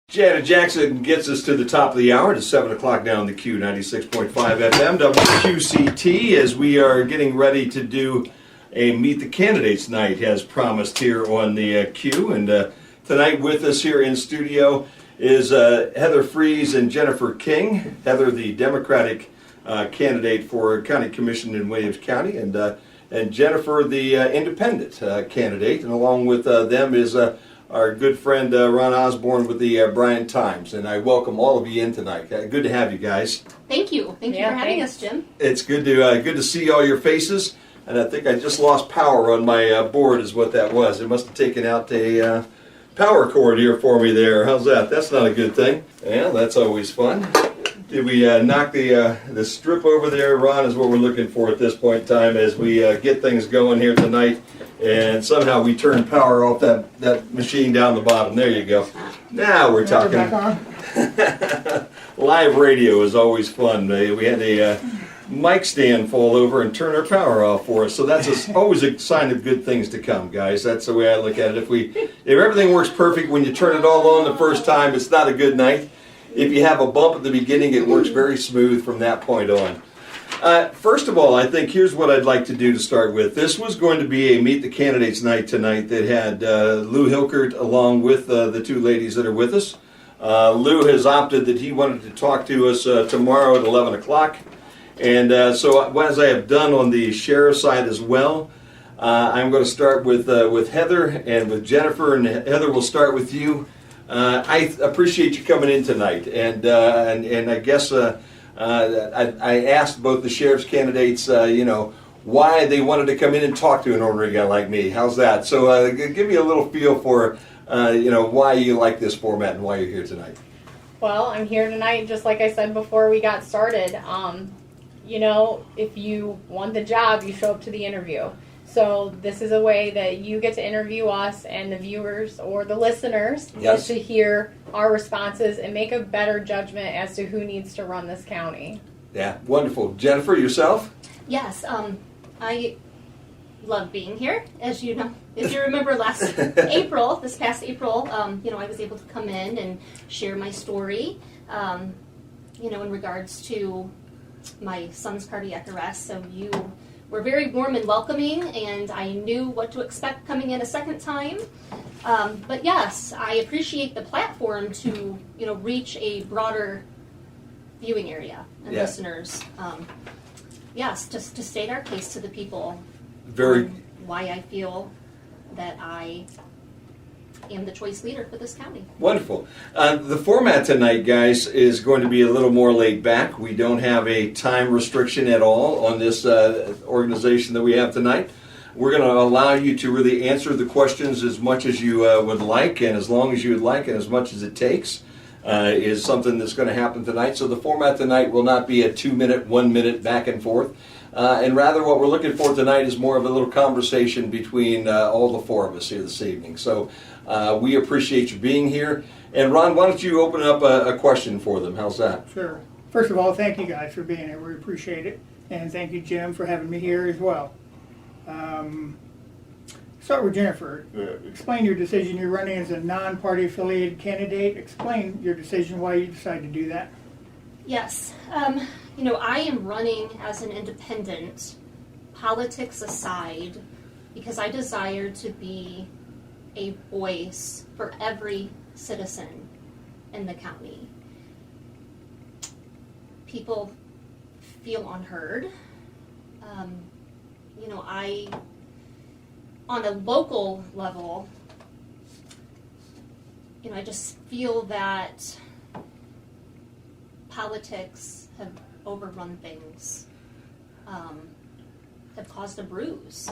Janet Jackson gets us to the top of the hour. It's 7 o'clock now on the Q, 96.5 FM, WQCT, as we are getting ready to do a Meet the Candidates night, as promised here on the Q. And tonight with us here in studio is Heather Freeze and Jennifer King. Heather, the Democratic candidate for County Commission in Williams County, and Jennifer, the independent candidate. And along with them is our good friend Ron Osborne with the Bryant Times. And I welcome all of you in tonight. Good to have you guys. Thank you. Thank you for having us, Jim. It's good to see all your faces. And I think I just lost power on my board is what that was. It must have taken out a power cord here for me there. How's that? That's not a good thing. Yeah, that's always fun. Did we knock the strip over there, Ron, is what we're looking for at this point in time as we get things going here tonight. And somehow we turn power off that machine down the bottom. There you go. Now we're talking. Back on? Live radio is always fun. We had a mic stand fall over and turn our power off for us. So that's always a sign of good things to come, guys. That's the way I look at it. If everything works perfect when you turn it all on the first time, it's not a good night. If you have a bump at the beginning, it works very smooth from that point on. First of all, I think here's what I'd like to do to start with. This was going to be a Meet the Candidates night tonight that had Lou Hilkert along with the two ladies that are with us. Lou has opted that he wanted to talk to us tomorrow at 11 o'clock. And so as I have done on the sheriff's side as well, I'm going to start with Heather and with Jennifer. And Heather, we'll start with you. I appreciate you coming in tonight. And I guess I asked both the sheriff's candidates, why they wanted to come in and talk to an ordinary guy like me. How's that? So give me a little feel for, why you like this format and why you're here tonight. Well, I'm here tonight, just like I said before we got started. If you want the job, you show up to the interview. So this is a way that you get to interview us and the viewers or the listeners get to hear our responses and make a better judgment as to who needs to run this county. Yeah, wonderful. Jennifer, yourself? Yes, I love being here. As you know, if you remember this past April, I was able to come in and share my story, in regards to my son's cardiac arrest. So you were very warm and welcoming, and I knew what to expect coming in a second time. But yes, I appreciate the platform to, reach a broader viewing area and listeners. To state our case to the people. Why I feel that I am the choice leader for this county. Wonderful. The format tonight, guys, is going to be a little more laid back. We don't have a time restriction at all on this organization that we have tonight. We're going to allow you to really answer the questions as much as you would like, and as long as you would like, and as much as it takes is something that's going to happen tonight. So the format tonight will not be a 2-minute, 1-minute back and forth. And rather what we're looking for tonight is more of a little conversation between all the four of us here this evening. So we appreciate you being here. And Ron, why don't you open up a question for them? How's that? Sure. First of all, thank you guys for being here. We appreciate it. And thank you, Jim, for having me here as well. Start with Jennifer. Explain your decision. You're running as a non-party affiliated candidate. Explain your decision, why you decided to do that. Yes. I am running as an independent, politics aside, because I desire to be a voice for every citizen in the county. People feel unheard. On a local level, I just feel that politics have overrun things, have caused a bruise.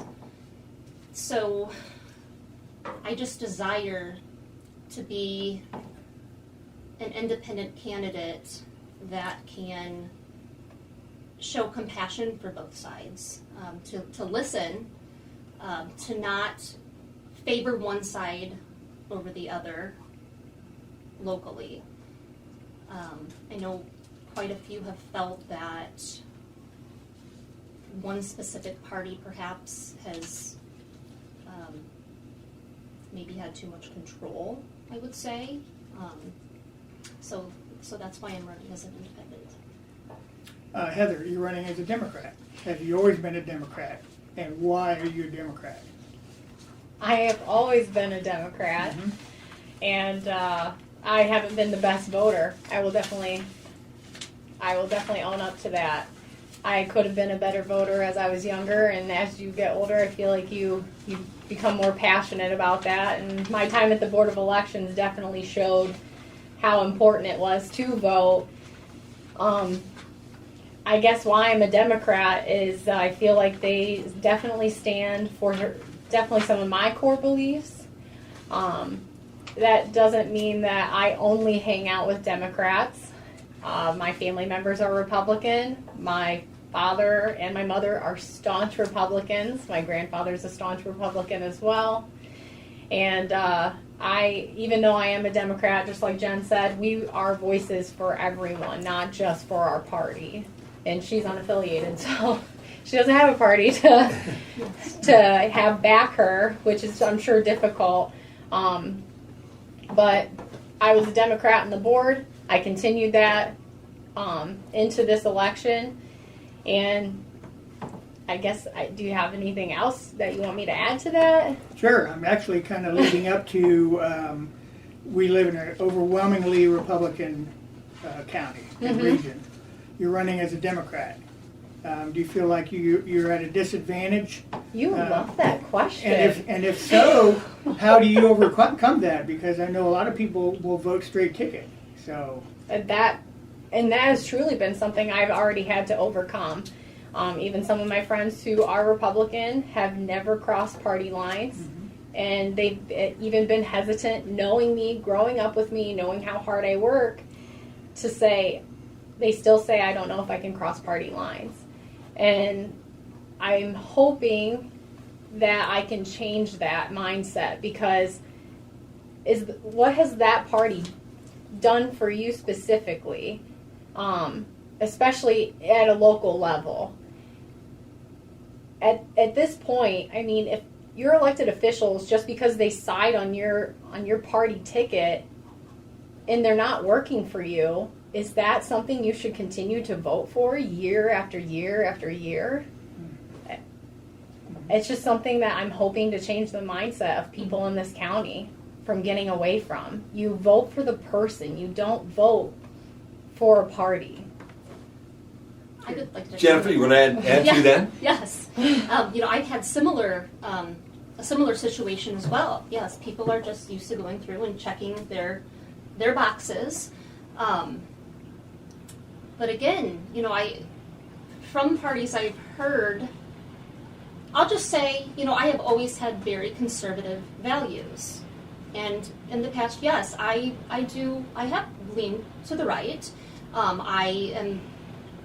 So I just desire to be an independent candidate that can show compassion for both sides, to listen, to not favor one side over the other locally. I know quite a few have felt that one specific party perhaps has maybe had too much control, I would say. So that's why I'm running as an independent. Heather, you're running as a Democrat. Have you always been a Democrat? And why are you a Democrat? I have always been a Democrat, and I haven't been the best voter. I will definitely own up to that. I could have been a better voter as I was younger, and as you get older, I feel like you become more passionate about that. And my time at the Board of Elections definitely showed how important it was to vote. I guess why I'm a Democrat is I feel like they definitely stand for definitely some of my core beliefs. That doesn't mean that I only hang out with Democrats. My family members are Republican. My father and my mother are staunch Republicans. My grandfather's a staunch Republican as well. And even though I am a Democrat, just like Jen said, we are voices for everyone, not just for our party. And she's unaffiliated, so she doesn't have a party to have back her, which is, I'm sure, difficult. But I was a Democrat on the board. I continued that into this election. And I guess, do you have anything else that you want me to add to that? Sure. I'm actually kind of leading up to, we live in an overwhelmingly Republican county and region. You're running as a Democrat. Do you feel like you're at a disadvantage? You love that question. And if so, how do you overcome that? Because I know a lot of people will vote straight ticket. So That has truly been something I've already had to overcome. Even some of my friends who are Republican have never crossed party lines. And they've even been hesitant, knowing me, growing up with me, knowing how hard I work, to say, they still say, I don't know if I can cross party lines. And I'm hoping that I can change that mindset, because what has that party done for you specifically, especially at a local level? At this point, I mean, if your elected officials, just because they side on your party ticket and they're not working for you, is that something you should continue to vote for year after year after year? It's just something that I'm hoping to change the mindset of people in this county from getting away from. You vote for the person. You don't vote for a party. I would like to. Jennifer, you want to add to that? Yes. I've had a similar situation as well. Yes, people are just used to going through and checking their boxes. But again, from parties I've heard, I'll just say, I have always had very conservative values. And in the past, yes, I have leaned to the right. I am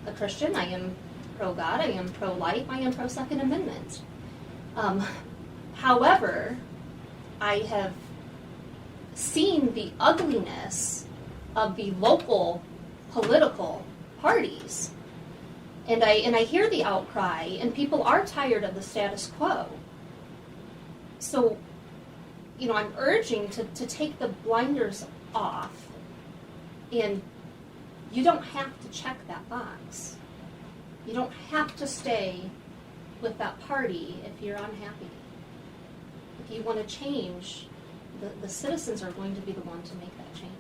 a Christian, I am pro-God, I am pro-life, I am pro-Second Amendment. However, I have seen the ugliness of the local political parties. And I hear the outcry, and people are tired of the status quo. So, I'm urging to take the blinders off, and you don't have to check that box. You don't have to stay with that party if you're unhappy. If you want to change, the citizens are going to be the one to make that change.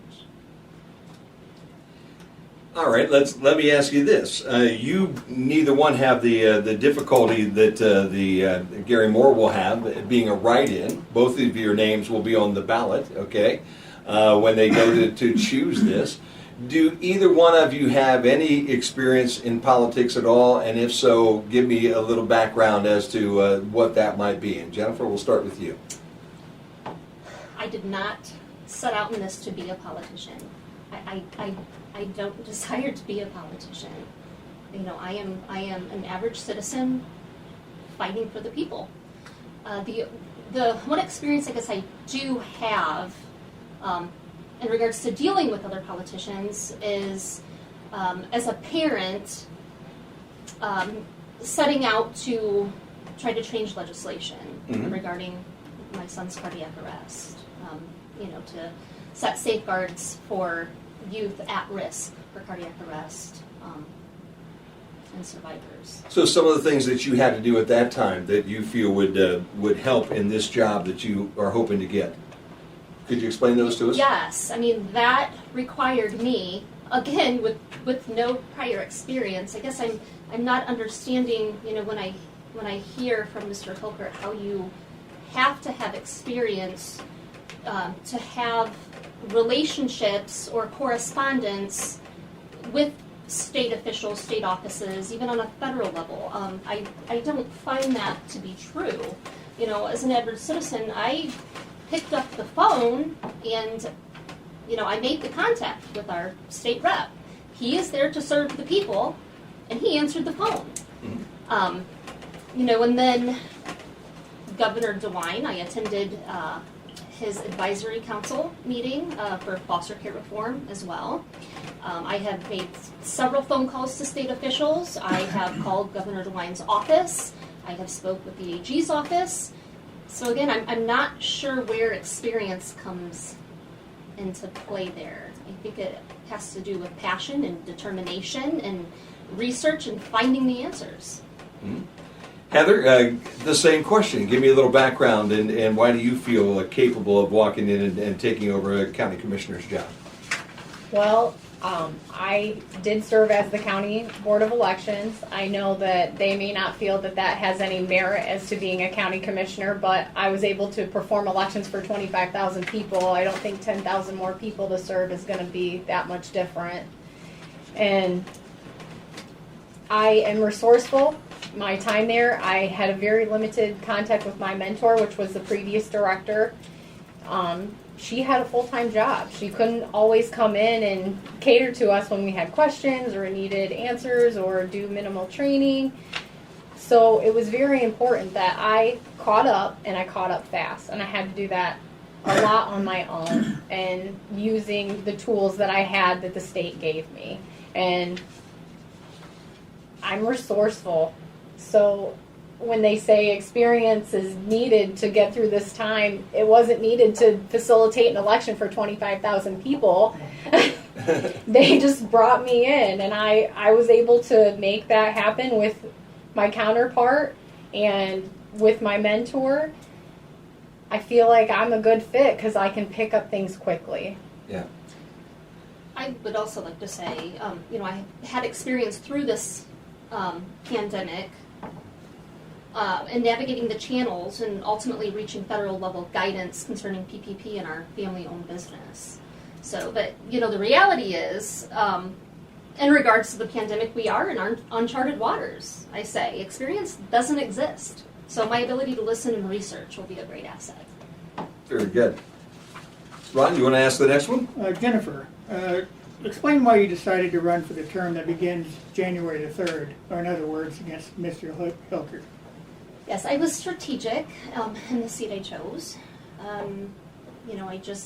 All right, let me ask you this. You neither one have the difficulty that Gary Moore will have, being a write-in. Both of your names will be on the ballot, okay, when they go to choose this. Do either one of you have any experience in politics at all? And if so, give me a little background as to what that might be. And Jennifer, we'll start with you. I did not set out in this to be a politician. I don't desire to be a politician. I am an average citizen fighting for the people. The one experience I guess I do have in regards to dealing with other politicians is as a parent setting out to try to change legislation regarding my son's cardiac arrest. To set safeguards for youth at risk for cardiac arrest and survivors. So some of the things that you had to do at that time that you feel would help in this job that you are hoping to get. Could you explain those to us? Yes, I mean that required me, again with no prior experience. I guess I'm not understanding, when I hear from Mr. Hilkert how you have to have experience to have relationships or correspondence with state officials, state offices, even on a federal level. I don't find that to be true. As an average citizen, I picked up the phone and, I made the contact with our state rep. He is there to serve the people, and he answered the phone. And then Governor DeWine, I attended his advisory council meeting for foster care reform as well. I have made several phone calls to state officials. I have called Governor DeWine's office. I have spoke with the AG's office. So again, I'm not sure where experience comes into play there. I think it has to do with passion and determination and research and finding the answers. Mm-hmm. Heather, the same question. Give me a little background and why do you feel capable of walking in and taking over a county commissioner's job? Well, I did serve as the county board of elections. I know that they may not feel that that has any merit as to being a county commissioner, but I was able to perform elections for 25,000 people. I don't think 10,000 more people to serve is going to be that much different. And I am resourceful. My time there, I had a very limited contact with my mentor, which was the previous director. She had a full-time job. She couldn't always come in and cater to us when we had questions or needed answers or do minimal training. So it was very important that I caught up, and I caught up fast. And I had to do that a lot on my own and using the tools that I had that the state gave me. And I'm resourceful. So when they say experience is needed to get through this time, it wasn't needed to facilitate an election for 25,000 people. They just brought me in, and I was able to make that happen with my counterpart and with my mentor. I feel like I'm a good fit because I can pick up things quickly. Yeah. I would also like to say, I had experience through this pandemic and navigating the channels and ultimately reaching federal level guidance concerning PPP in our family-owned business. So, but the reality is, in regards to the pandemic, we are in uncharted waters. I say experience doesn't exist. So my ability to listen and research will be a great asset. Very good. Ron, you want to ask the next one? Jennifer, explain why you decided to run for the term that begins January the 3rd, or in other words, against Mr. Hilkert. Yes, I was strategic in the seat I chose. I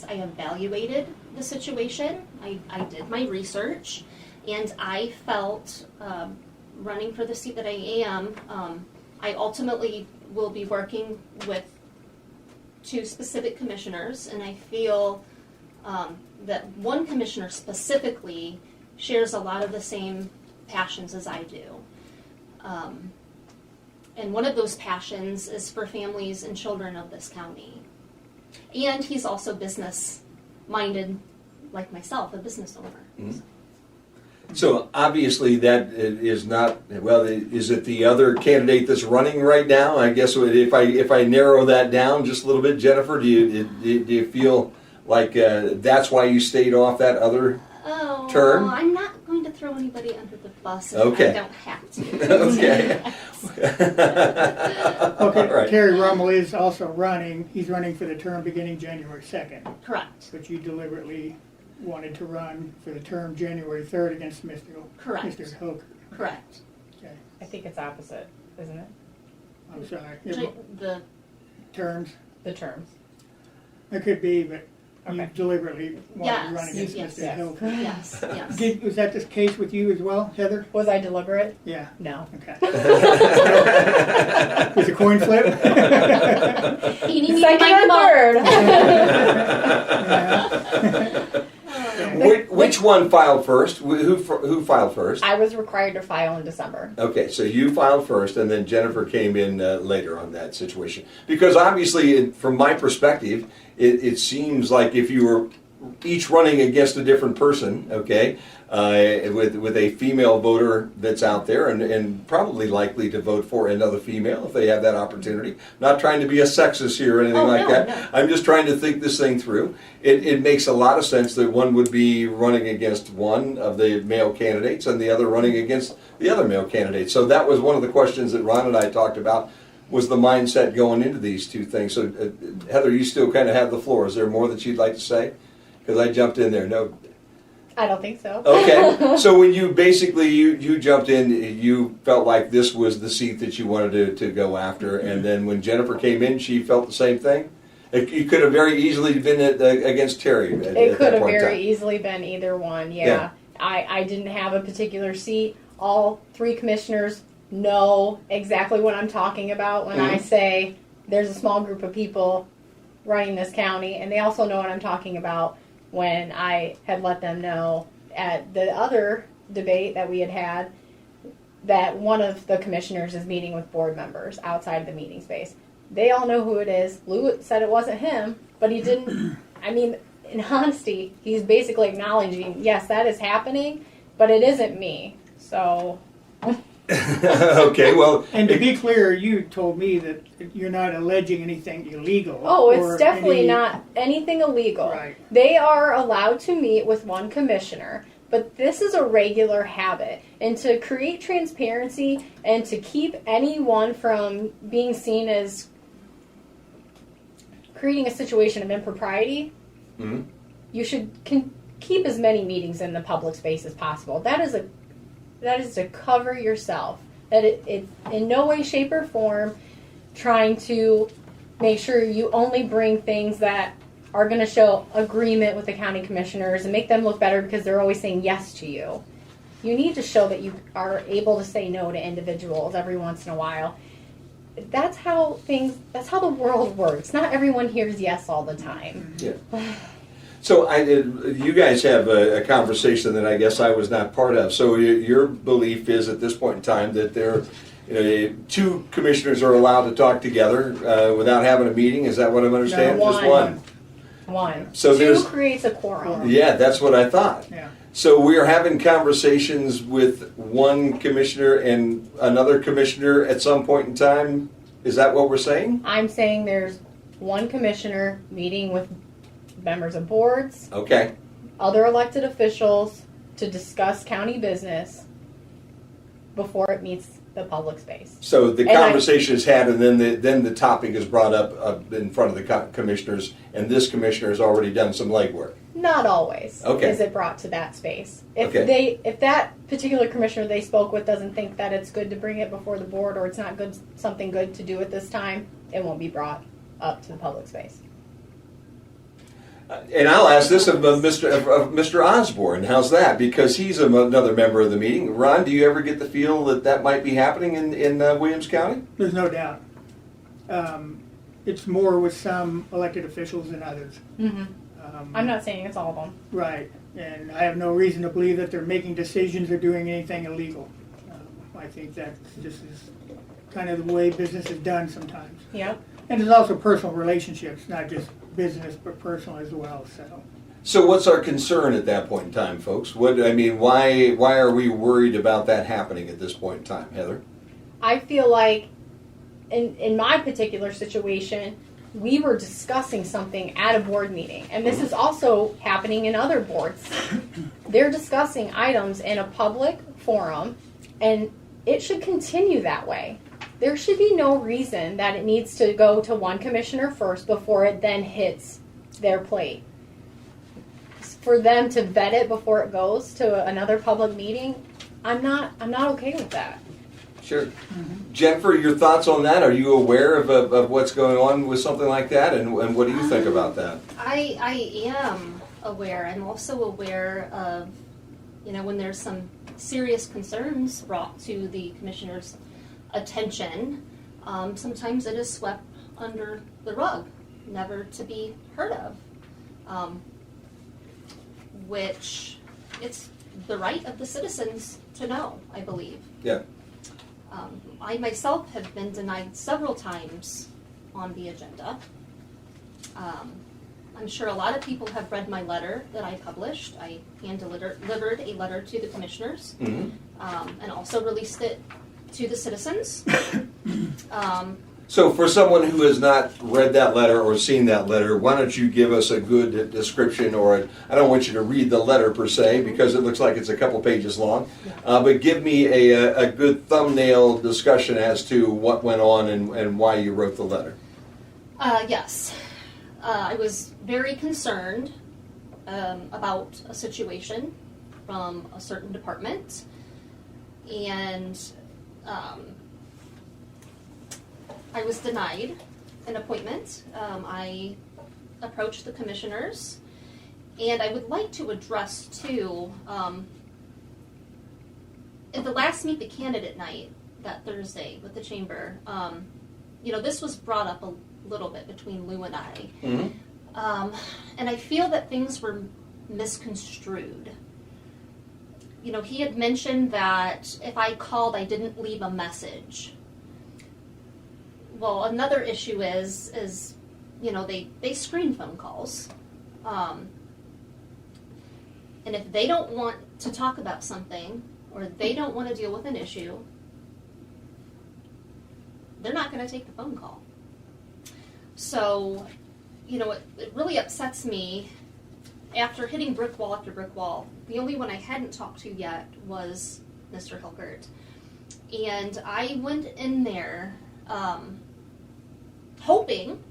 evaluated the situation. I did my research, and I felt running for the seat that I am, I ultimately will be working with 2 specific commissioners, and I feel that one commissioner specifically shares a lot of the same passions as I do. And one of those passions is for families and children of this county. And he's also business-minded, like myself, a business owner. Mm-hmm. So obviously that is not, well, is it the other candidate that's running right now? I guess if I narrow that down just a little bit, Jennifer, do you feel like that's why you stayed off that other term? I'm not going to throw anybody under the bus if Okay. I don't have to. Okay. Okay, All right. Terry Rummel is also running. He's running for the term beginning January 2nd. Correct. But you deliberately wanted to run for the term January 3rd against Mr. Correct. Mr. Hilkert. Correct. Okay, I think it's opposite, isn't it? I'm sorry. The Terms? The terms. It could be, but you Okay. deliberately wanted to run Yes, against yes, Mr. yes. Hilkert. yes. Was that the case with you as well, Heather? Was I deliberate? Yeah. No. Okay. Was a coin flip? Eeny, meeny, Second miny, or moe. third? Yeah. Which one filed first? Who filed first? I was required to file in December. Okay, so you filed first, and then Jennifer came in later on that situation. Because obviously, from my perspective, it seems like if you were each running against a different person, okay, with a female voter that's out there and probably likely to vote for another female if they have that opportunity. Not trying to be a sexist here or anything like that. No. I'm just trying to think this thing through. It makes a lot of sense that one would be running against one of the male candidates and the other running against the other male candidate. So that was one of the questions that Ron and I talked about, was the mindset going into these two things. So Heather, you still kind of have the floor. Is there more that you'd like to say? Because I jumped in there. No. I don't think so. Okay. So when you basically you jumped in, you felt like this was the seat that you wanted to go after, and then when Jennifer came in, she felt the same thing. You could have very easily been against Terry. It could have very easily been either one. Yeah. I didn't have a particular seat. All three commissioners know exactly what I'm talking about when I say there's a small group of people running this county, and they also know what I'm talking about when I had let them know at the other debate that we had that one of the commissioners is meeting with board members outside of the meeting space. They all know who it is. Lou said it wasn't him, but he didn't. I mean, in honesty, he's basically acknowledging, yes, that is happening, but it isn't me. So. Okay, well. And to be clear, you told me that you're not alleging anything illegal. Oh, it's definitely not anything illegal. Right. They are allowed to meet with one commissioner, but this is a regular habit. And to create transparency and to keep anyone from being seen as creating a situation of impropriety, you should keep as many meetings in the public space as possible. That is to cover yourself. That it in no way, shape, or form trying to make sure you only bring things that are going to show agreement with the county commissioners and make them look better because they're always saying yes to you. You need to show that you are able to say no to individuals every once in a while. That's how the world works. Not everyone hears yes all the time. Yeah. So you guys have a conversation that I guess I was not part of. So your belief is at this point in time that two commissioners are allowed to talk together without having a meeting. Is that what I'm understanding? No, Just one. One. So two creates a quorum. Yeah, that's what I thought. Yeah. So we are having conversations with one commissioner and another commissioner at some point in time. Is that what we're saying? I'm saying there's one commissioner meeting with members of boards, Okay. other elected officials to discuss county business before it meets the public space. So the conversation is had, and then the topic is brought up in front of the commissioners, and this commissioner has already done some legwork. Not always Okay. is it brought to that space. If Okay. if that particular commissioner they spoke with doesn't think that it's good to bring it before the board or it's not something good to do at this time, it won't be brought up to the public space. And I'll ask this of Mr. Osborne. How's that? Because he's another member of the meeting. Ron, do you ever get the feel that might be happening in Williams County? There's no doubt. It's more with some elected officials than others. Mm-hmm. I'm not saying it's all of them. Right. And I have no reason to believe that they're making decisions or doing anything illegal. I think that just is kind of the way business is done sometimes. Yep. And there's also personal relationships, not just business, but personal as well. So what's our concern at that point in time, folks? Why are we worried about that happening at this point in time, Heather? I feel like in my particular situation, we were discussing something at a board meeting. And this is also happening in other boards. They're discussing items in a public forum, and it should continue that way. There should be no reason that it needs to go to one commissioner first before it then hits their plate. For them to vet it before it goes to another public meeting, I'm not okay with that. Sure. Mm-hmm. Jennifer, your thoughts on that? Are you aware of what's going on with something like that, and what do you think about that? I am aware. I'm also aware of, when there's some serious concerns brought to the commissioner's attention, sometimes it is swept under the rug, never to be heard of, which it's the right of the citizens to know, I believe. Yeah. I myself have been denied several times on the agenda. I'm sure a lot of people have read my letter that I published. I hand-delivered a letter to the commissioners, Mm-hmm. and also released it to the citizens. So for someone who has not read that letter or seen that letter, why don't you give us a good description, or I don't want you to read the letter per se because it looks like it's a couple pages long, but give me a good thumbnail discussion as to what went on and why you wrote the letter. Yes. I was very concerned about a situation from a certain department, and I was denied an appointment. I approached the commissioners, and I would like to address too, at the last Meet the Candidate night that Thursday with the chamber, this was brought up a little bit between Lou and I. Mm-hmm. And I feel that things were misconstrued. He had mentioned that if I called, I didn't leave a message. Well, another issue is they screen phone calls. And if they don't want to talk about something, or they don't want to deal with an issue, they're not going to take the phone call. So, it really upsets me. After hitting brick wall after brick wall, the only one I hadn't talked to yet was Mr. Hilkert. And I went in there hoping,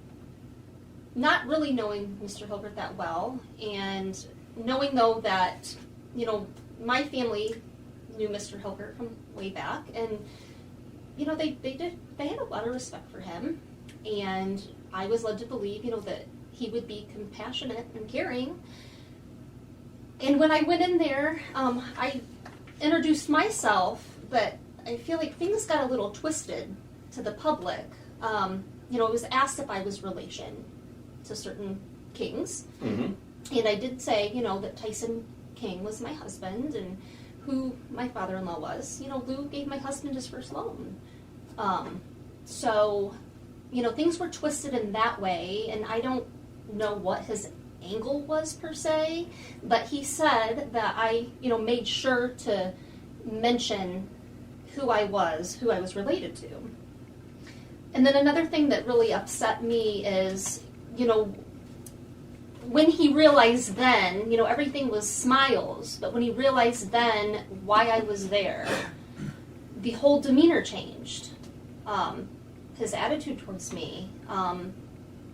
not really knowing Mr. Hilkert that well, and knowing though that, my family knew Mr. Hilkert from way back, and, they had a lot of respect for him, and I was led to believe, that he would be compassionate and caring. And when I went in there, I introduced myself, but I feel like things got a little twisted to the public. It was asked if I was relation to certain kings. Mm-hmm. And I did say, that Tyson King was my husband and who my father-in-law was. Lou gave my husband his first loan. So, things were twisted in that way, and I don't know what his angle was per se, but he said that I, made sure to mention who I was related to. And then another thing that really upset me is, when he realized then, everything was smiles, but when he realized then why I was there, the whole demeanor changed. His attitude towards me,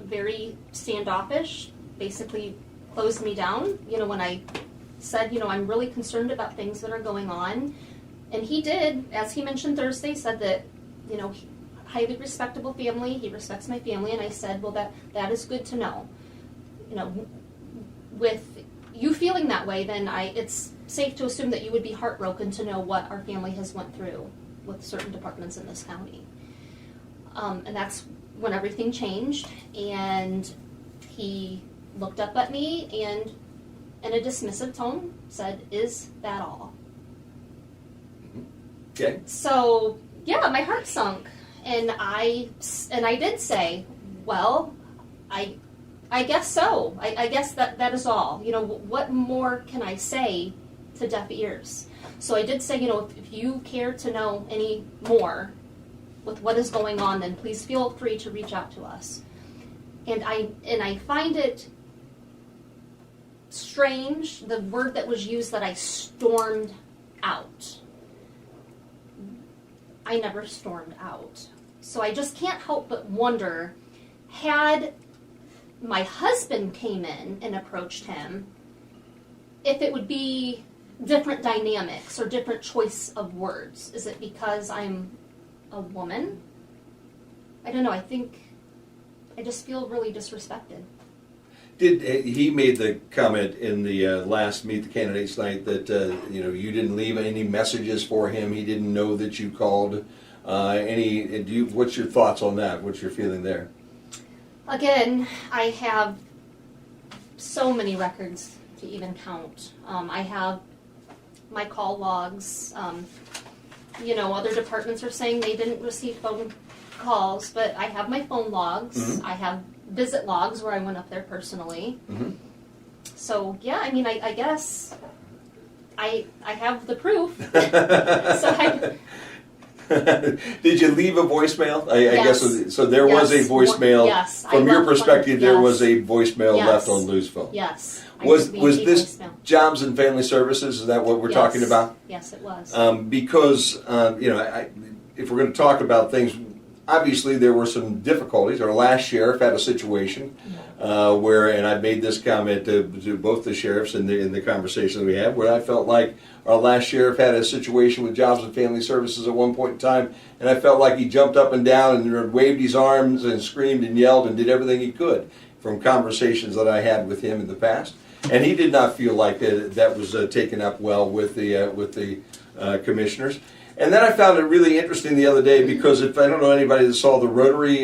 very standoffish, basically closed me down, when I said, I'm really concerned about things that are going on. And he did, as he mentioned Thursday, said that, highly respectable family, he respects my family, and I said, well, that is good to know. With you feeling that way, then it's safe to assume that you would be heartbroken to know what our family has went through with certain departments in this county. And that's when everything changed, and he looked up at me and, in a dismissive tone, said, "Is that all?" Okay. So, yeah, my heart sunk, and I did say, well, I guess so. I guess that is all. What more can I say to deaf ears? So I did say, if you care to know any more with what is going on, then please feel free to reach out to us. And I find it strange, the word that was used, that I stormed out. I never stormed out. So I just can't help but wonder, had my husband came in and approached him, if it would be different dynamics or different choice of words. Is it because I'm a woman? I don't know. I think I just feel really disrespected. Did he made the comment in the last Meet the Candidates night that you didn't leave any messages for him? He didn't know that you called. What's your thoughts on that? What's your feeling there? Again, I have so many records to even count. I have my call logs. Other departments are saying they didn't receive phone calls, but I have my phone logs. I have visit logs where I went up there personally. So yeah, I mean, I guess I have the proof. Did you leave a voicemail? I Yes. guess so. There was a Yes. voicemail. Yes. I From your left one. perspective, there Yes. was a voicemail Yes. left on Lou's phone. Yes. I Was did leave a this voicemail. Jobs and Family Services? Is that what we're talking Yes. about? Yes, it was. Because if we're going to talk about things, obviously there were some difficulties. Our last sheriff had a situation where, and I made this comment to both the sheriffs in the conversation we had, where I felt like our last sheriff had a situation with Jobs and Family Services at one point in time, and I felt like he jumped up and down and waved his arms and screamed and yelled and did everything he could from conversations that I had with him in the past. And he did not feel like that was taken up well with the commissioners. And then I found it really interesting the other day because if I don't know anybody that saw the Rotary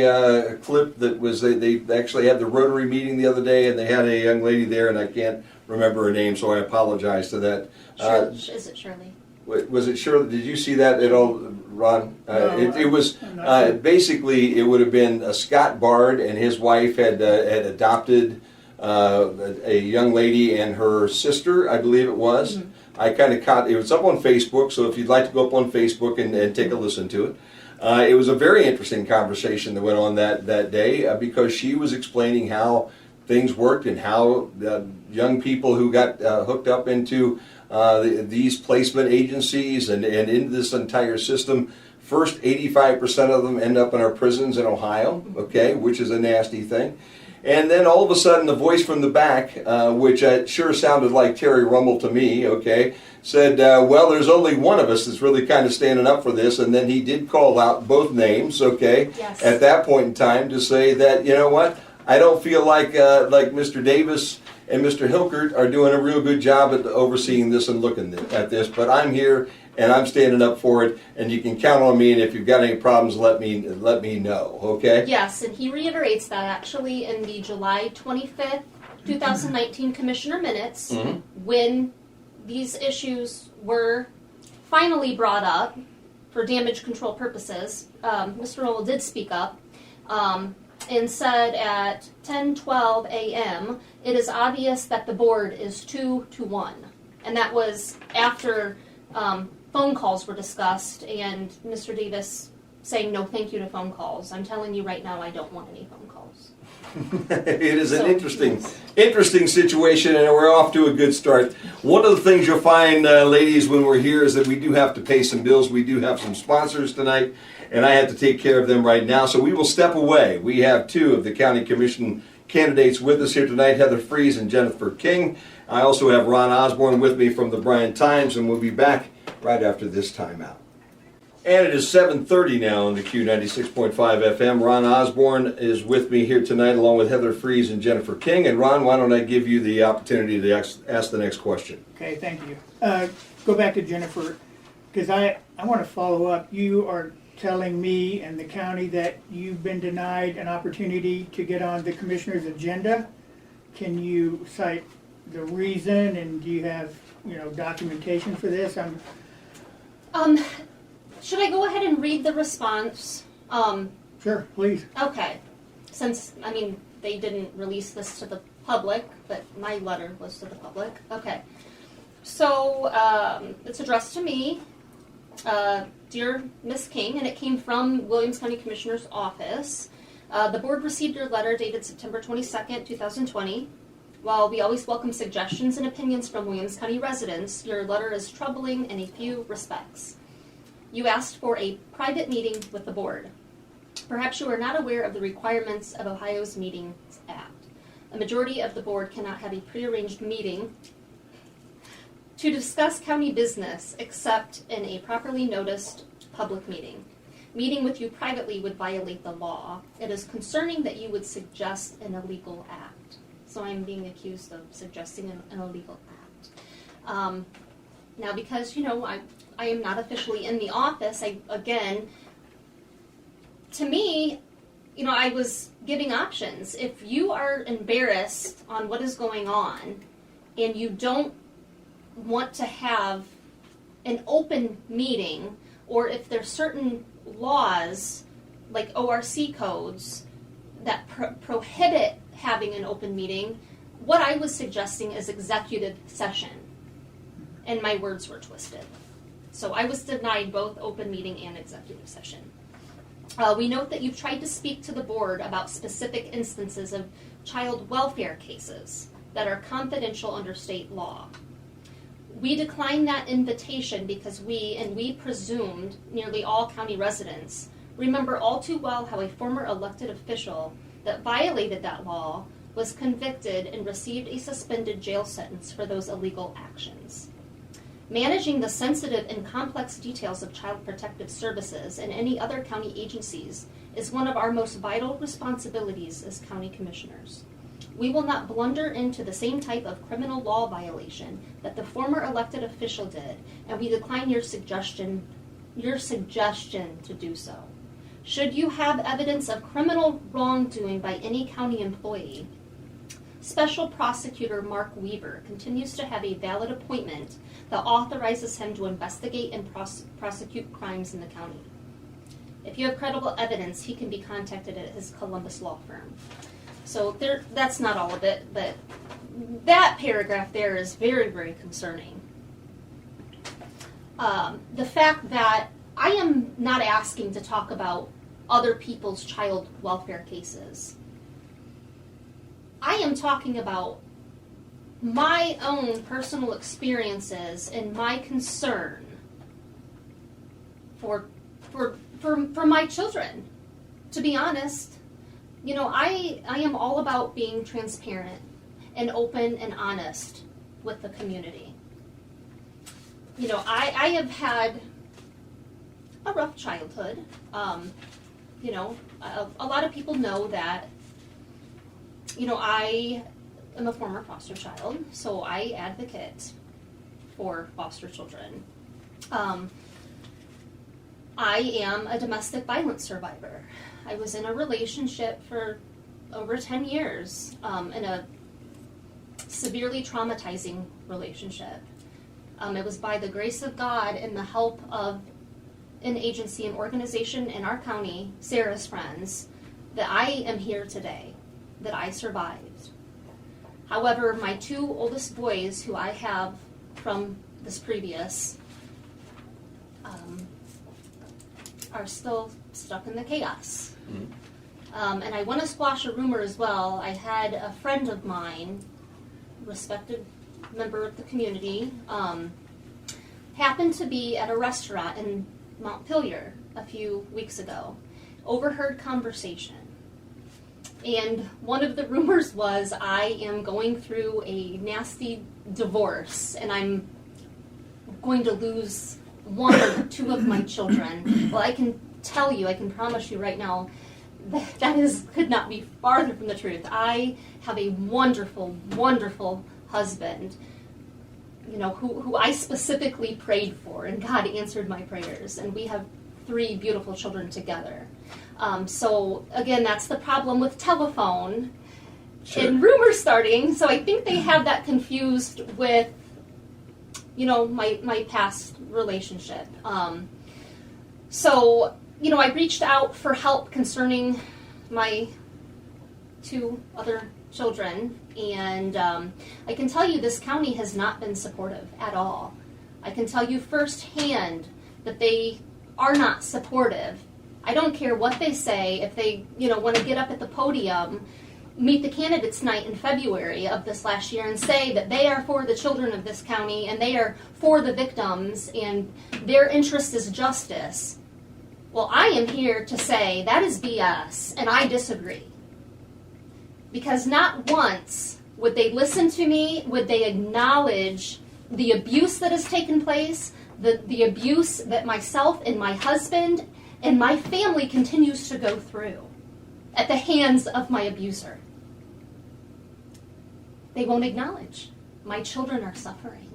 clip that was they actually had the Rotary meeting the other day and they had a young lady there and I can't remember her name, so I apologize to that. Is it Shirley? Was it Shirley? Did you see that at all, Ron? No, It was I'm not sure. basically it would have been Scott Bard and his wife had adopted a young lady and her sister, I believe it was. I kind of caught it was up on Facebook, so if you'd like to go up on Facebook and take a listen to it. It was a very interesting conversation that went on that day because she was explaining how things worked and how young people who got hooked up into these placement agencies and into this entire system, first 85% of them end up in our prisons in Ohio, okay, which is a nasty thing. And then all of a sudden, the voice from the back, which sure sounded like Terry Rummel to me, okay, said, well, there's only one of us that's really kind of standing up for this. And then he did call out both names, okay, Yes. at that point in time to say that, you know what, I don't feel like Mr. Davis and Mr. Hilkert are doing a real good job at overseeing this and looking at this, but I'm here and I'm standing up for it, and you can count on me. And if you've got any problems, let me know. Okay? Yes, and he reiterates that actually in the July 25th, 2019 Commissioner Minutes, when these issues were finally brought up for damage control purposes. Mr. Rowell did speak up and said at 10:12 a.m. it is obvious that the board is 2-1, and that was after. Phone calls were discussed, and Mr. Davis saying no thank you to phone calls. I'm telling you right now, I don't want any phone calls. It is an interesting situation, and we're off to a good start. One of the things you'll find, ladies, when we're here is that we do have to pay some bills. We do have some sponsors tonight, and I have to take care of them right now, so we will step away. We have two of the county commission candidates with us here tonight, Heather Freeze and Jennifer King. I also have Ron Osborne with me from the Bryan Times, and we'll be back right after this timeout. And it is 7:30 now on the Q96.5 FM. Ron Osborne is with me here tonight along with Heather Freeze and Jennifer King. And Ron, why don't I give you the opportunity to ask the next question? Okay, thank you. Go back to Jennifer, because I want to follow up. You are telling me and the county that you've been denied an opportunity to get on the commissioner's agenda. Can you cite the reason, and do you have documentation for this? Should I go ahead and read the response? Sure, please. Okay. Since, they didn't release this to the public, but my letter was to the public. Okay. So, it's addressed to me, Dear Miss King, and it came from Williams County Commissioner's Office. The board received your letter dated September 22nd, 2020. While we always welcome suggestions and opinions from Williams County residents, your letter is troubling in a few respects. You asked for a private meeting with the board. Perhaps you are not aware of the requirements of Ohio's Meetings Act. A majority of the board cannot have a prearranged meeting to discuss county business except in a properly noticed public meeting. Meeting with you privately would violate the law. It is concerning that you would suggest an illegal act. So I'm being accused of suggesting an illegal act. Now, because, I am not officially in the office, to me, I was giving options. If you are embarrassed on what is going on and you don't want to have an open meeting, or if there's certain laws, like ORC codes, that prohibit having an open meeting, what I was suggesting is executive session. And my words were twisted. So I was denied both open meeting and executive session. We note that you've tried to speak to the board about specific instances of child welfare cases that are confidential under state law. We declined that invitation because we presumed, nearly all county residents, remember all too well how a former elected official that violated that law was convicted and received a suspended jail sentence for those illegal actions. Managing the sensitive and complex details of Child Protective Services and any other county agencies is one of our most vital responsibilities as county commissioners. We will not blunder into the same type of criminal law violation that the former elected official did, and we decline your suggestion to do so. Should you have evidence of criminal wrongdoing by any county employee, Special Prosecutor Mark Weaver continues to have a valid appointment that authorizes him to investigate and prosecute crimes in the county. If you have credible evidence, he can be contacted at his Columbus law firm. So that's not all of it, but that paragraph there is very, very concerning. The fact that I am not asking to talk about other people's child welfare cases. I am talking about my own personal experiences and my concern for my children. To be honest, you know, I am all about being transparent and open and honest with the community. You know, I have had a rough childhood. You know, a lot of people know that, you know, I am a former foster child, so I advocate for foster children. I am a domestic violence survivor. I was in a relationship for over 10 years, in a severely traumatizing relationship. It was by the grace of God and the help of an agency, an organization in our county, Sarah's Friends, that I am here today, that I survived. However, my two oldest boys, who I have from this previous, are still stuck in the chaos. Mm-hmm. And I want to squash a rumor as well. I had a friend of mine, respected member of the community, happened to be at a restaurant in Montpelier a few weeks ago, overheard conversation. And one of the rumors was I am going through a nasty divorce and I'm going to lose one or two of my children. Well, I can tell you, I can promise you right now, could not be farther from the truth. I have a wonderful, wonderful husband, you know, who I specifically prayed for, and God answered my prayers, and we have 3 beautiful children together. So again, that's the problem with telephone and rumors starting. So I think they have that confused with, you know, my past relationship. So, you know, I reached out for help concerning my 2 other children, and I can tell you this county has not been supportive at all. I can tell you firsthand that they are not supportive. I don't care what they say. If they, you know, want to get up at the podium, meet the candidates night in February of this last year and say that they are for the children of this county and they are for the victims and their interest is justice. Well, I am here to say that is BS, and I disagree. Because not once would they listen to me, would they acknowledge the abuse that has taken place, the abuse that myself and my husband and my family continues to go through at the hands of my abuser. They won't acknowledge. My children are suffering.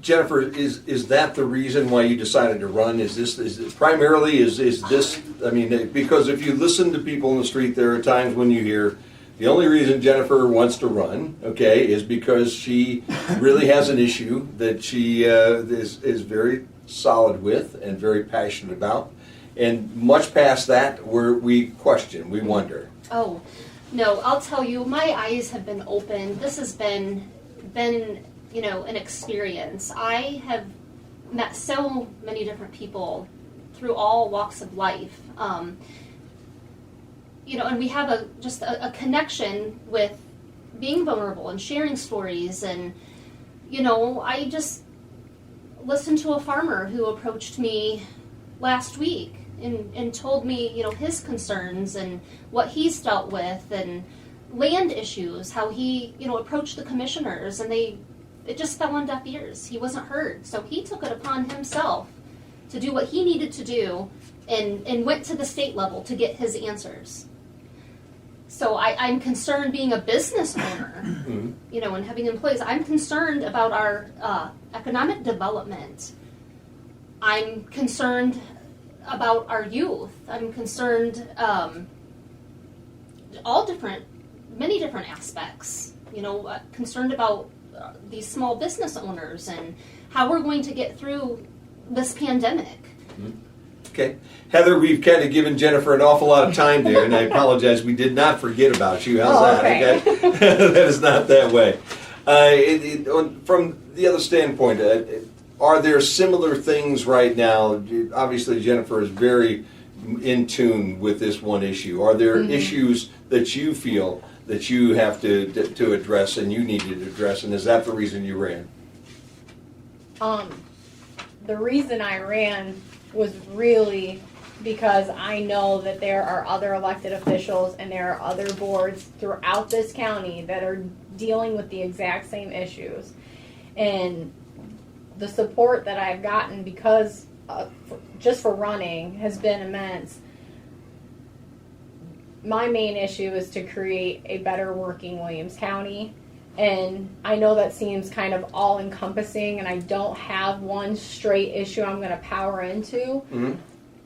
Jennifer, is that the reason why you decided to run? Is this primarily, is this, I mean, because if you listen to people in the street, there are times when you hear The only reason Jennifer wants to run, okay, is because she really has an issue that she is very solid with and very passionate about. And much past that, we question, we wonder. Oh, no, I'll tell you, my eyes have been opened. This has been an experience. I have met so many different people through all walks of life. And we have a connection with being vulnerable and sharing stories. And, I just listened to a farmer who approached me last week and told me, his concerns and what he's dealt with and land issues, how he, approached the commissioners, and it just fell on deaf ears. He wasn't heard. So he took it upon himself to do what he needed to do and went to the state level to get his answers. So I'm concerned being a business owner, and having employees. I'm concerned about our economic development. I'm concerned about our youth. I'm concerned many different aspects. Concerned about these small business owners and how we're going to get through this pandemic. Okay. Heather, we've kind of given Jennifer an awful lot of time there, and I apologize. We did not forget about you. How's that? Okay. That is not that way. From the other standpoint, are there similar things right now? Obviously, Jennifer is very in tune with this one issue. Are there issues that you feel that you have to address and you needed to address, and is that the reason you ran? The reason I ran was really because I know that there are other elected officials and there are other boards throughout this county that are dealing with the exact same issues. And the support that I've gotten because just for running has been immense. My main issue is to create a better working Williams County. And I know that seems kind of all-encompassing, and I don't have one straight issue I'm going to power into. Mm-hmm.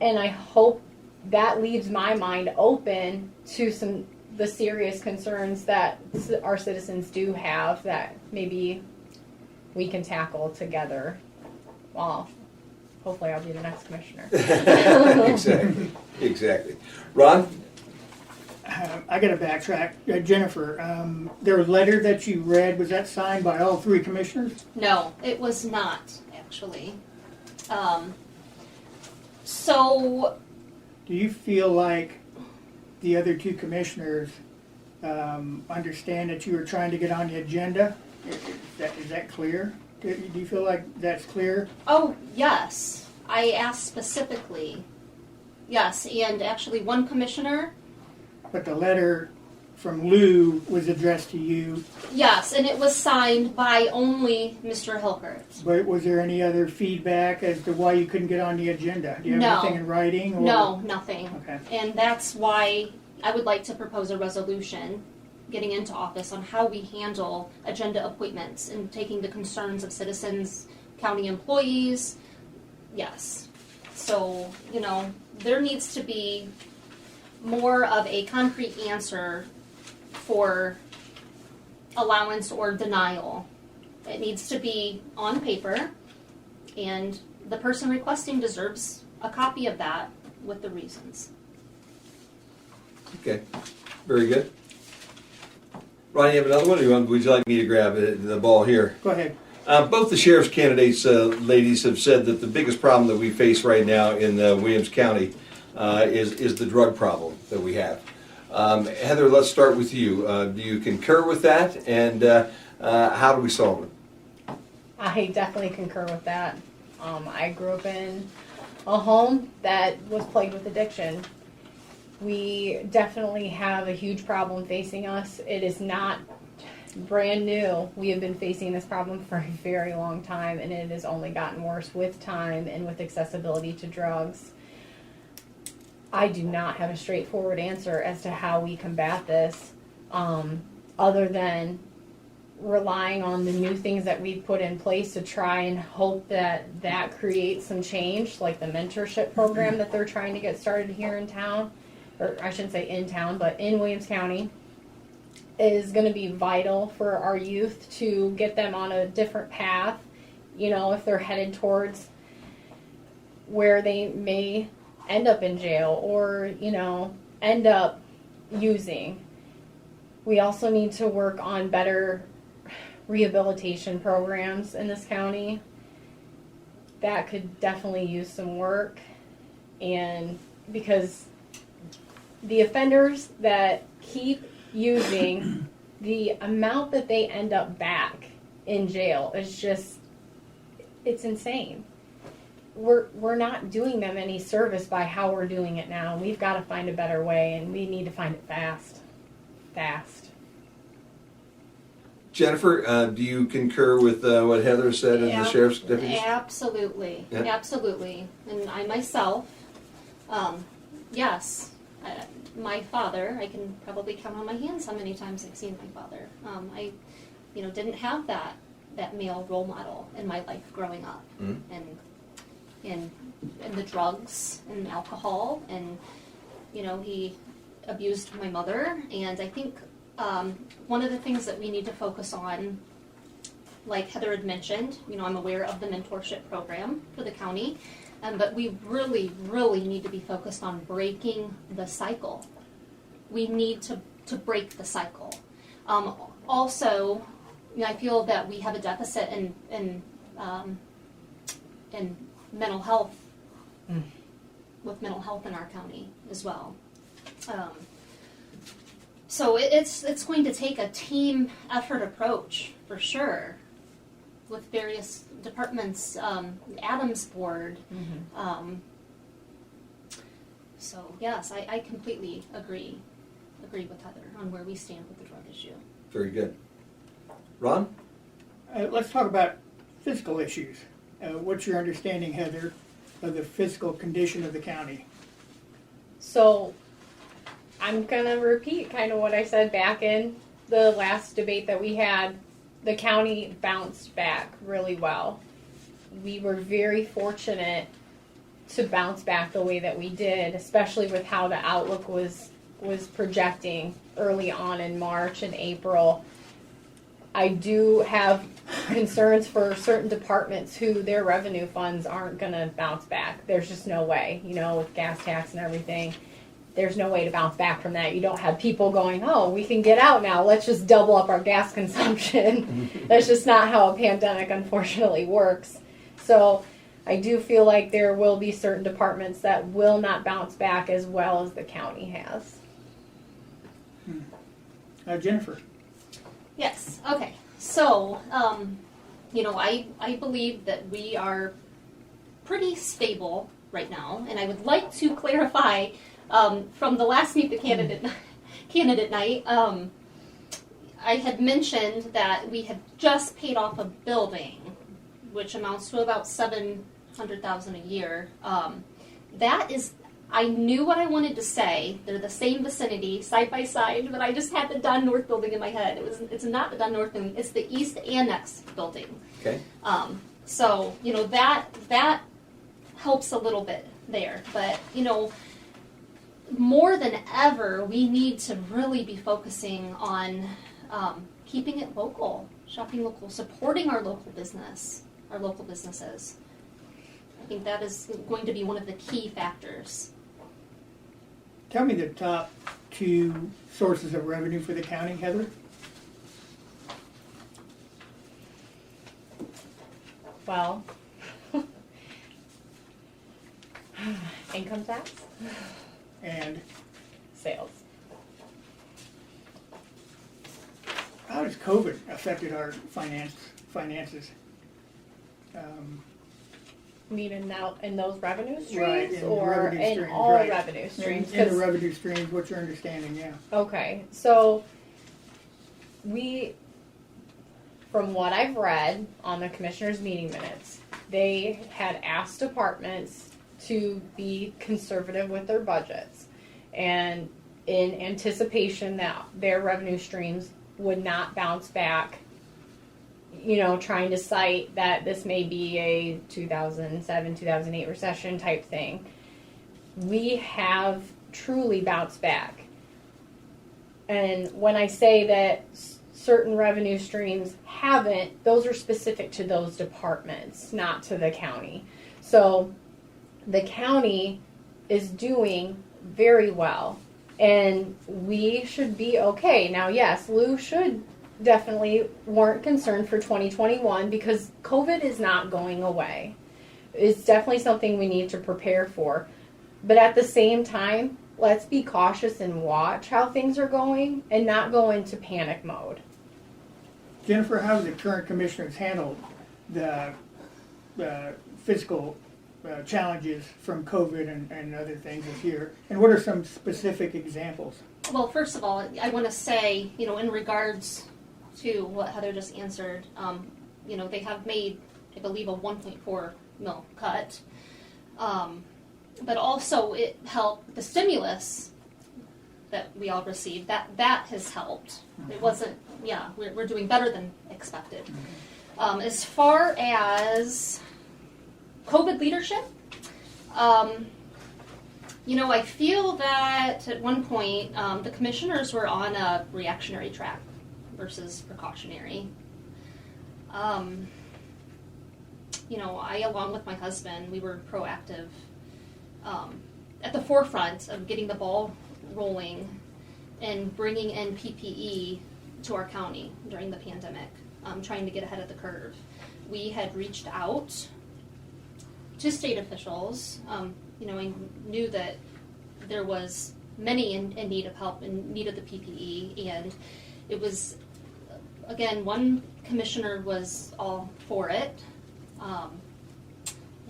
And I hope that leaves my mind open to the serious concerns that our citizens do have that maybe we can tackle together. Well, hopefully I'll be the next commissioner. Exactly. Ron? I got to backtrack. Jennifer, there was a letter that you read. Was that signed by all three commissioners? No, it was not, actually. So... Do you feel like the other two commissioners understand that you were trying to get on the agenda? Is that clear? Do you feel like that's clear? Oh, yes. I asked specifically. Yes, and actually one commissioner... But the letter from Lou was addressed to you. Yes, and it was signed by only Mr. Hilkert. But was there any other feedback as to why you couldn't get on the agenda? Do you have anything in writing? Or? No, nothing. Okay. And that's why I would like to propose a resolution getting into office on how we handle agenda appointments and taking the concerns of citizens, county employees. Yes. So, there needs to be more of a concrete answer for allowance or denial. It needs to be on paper, and the person requesting deserves a copy of that with the reasons. Okay, very good. Ron, you have another one, or would you like me to grab the ball here? Go ahead. Both the sheriff's candidates, ladies, have said that the biggest problem that we face right now in Williams County is the drug problem that we have. Heather, let's start with you. Do you concur with that, and how do we solve it? I definitely concur with that. I grew up in a home that was plagued with addiction. We definitely have a huge problem facing us. It is not brand new. We have been facing this problem for a very long time, and it has only gotten worse with time and with accessibility to drugs. I do not have a straightforward answer as to how we combat this, other than relying on the new things that we've put in place to try and hope that creates some change, like the mentorship program that they're trying to get started here in town, or I shouldn't say in town, but in Williams County. is going to be vital for our youth to get them on a different path. You know, if they're headed towards where they may end up in jail or, you know, end up using. We also need to work on better rehabilitation programs in this county. That could definitely use some work. And because the offenders that keep using, the amount that they end up back in jail is just, it's insane. We're not doing them any service by how we're doing it now. We've got to find a better way, and we need to find it fast. Jennifer, do you concur with what Heather said and the sheriff's deputies? Absolutely, Yeah. absolutely. And I myself, yes, my father, I can probably count on my hands how many times I've seen my father. I, didn't have that male role model in my life growing up, and the drugs and alcohol, and he abused my mother. And I think one of the things that we need to focus on, like Heather had mentioned, I'm aware of the mentorship program for the county, but we really, really need to be focused on breaking the cycle. We need to break the cycle. Also, I feel that we have a deficit in mental health, with mental health in our county as well. So it's going to take a team effort approach for sure, with various departments, Adams Board. So yes, I completely agree with Heather on where we stand with the drug issue. Very good. Ron? Let's talk about physical issues. What's your understanding, Heather, of the physical condition of the county? So I'm going to repeat kind of what I said back in the last debate that we had. The county bounced back really well. We were very fortunate to bounce back the way that we did, especially with how the outlook was projecting early on in March and April. I do have concerns for certain departments who their revenue funds aren't going to bounce back. There's just no way, with gas tax and everything. There's no way to bounce back from that. You don't have people going, oh, we can get out now. Let's just double up our gas consumption. That's just not how a pandemic, unfortunately, works. So I do feel like there will be certain departments that will not bounce back as well as the county has. Jennifer? Yes, okay. So, I believe that we are pretty stable right now, and I would like to clarify from the last Meet the Candidate night, I had mentioned that we had just paid off a building, which amounts to about $700,000 a year. That is, I knew what I wanted to say. They're the same vicinity, side by side, but I just had the Dunn North building in my head. It's not the Dunn North building, it's the East Annex building. Okay. So, that helps a little bit there. But, more than ever, we need to really be focusing on keeping it local, shopping local, supporting our local businesses. I think that is going to be one of the key factors. Tell me the top 2 sources of revenue for the county, Heather. Well, income tax, And sales. how has COVID affected our finances? You mean in those revenue streams, Right, in or revenue in streams, all right. revenue streams? In the 'Cause- revenue streams, what's your understanding, yeah? Okay, so from what I've read on the commissioners' meeting minutes, they had asked departments to be conservative with their budgets, and in anticipation that their revenue streams would not bounce back, trying to cite that this may be a 2007, 2008 recession type thing. We have truly bounced back. And when I say that certain revenue streams haven't, those are specific to those departments, not to the county. So the county is doing very well, and we should be okay. Now, yes, Lou should definitely weren't concerned for 2021 because COVID is not going away. It's definitely something we need to prepare for. But at the same time, let's be cautious and watch how things are going and not go into panic mode. Jennifer, how have the current commissioners handled the fiscal challenges from COVID and other things this year? And what are some specific examples? Well, first of all, I want to say, in regards to what Heather just answered, they have made, I believe, a 1.4 mil cut. But also it helped the stimulus that we all received. That has helped. It wasn't, we're doing better than expected. As far as COVID leadership, I feel that at one point the commissioners were on a reactionary track versus precautionary. I, along with my husband, we were proactive at the forefront of getting the ball rolling and bringing in PPE to our county during the pandemic, trying to get ahead of the curve. We had reached out to state officials, and knew that there was many in need of help and needed the PPE, and it was, again, one commissioner was all for it,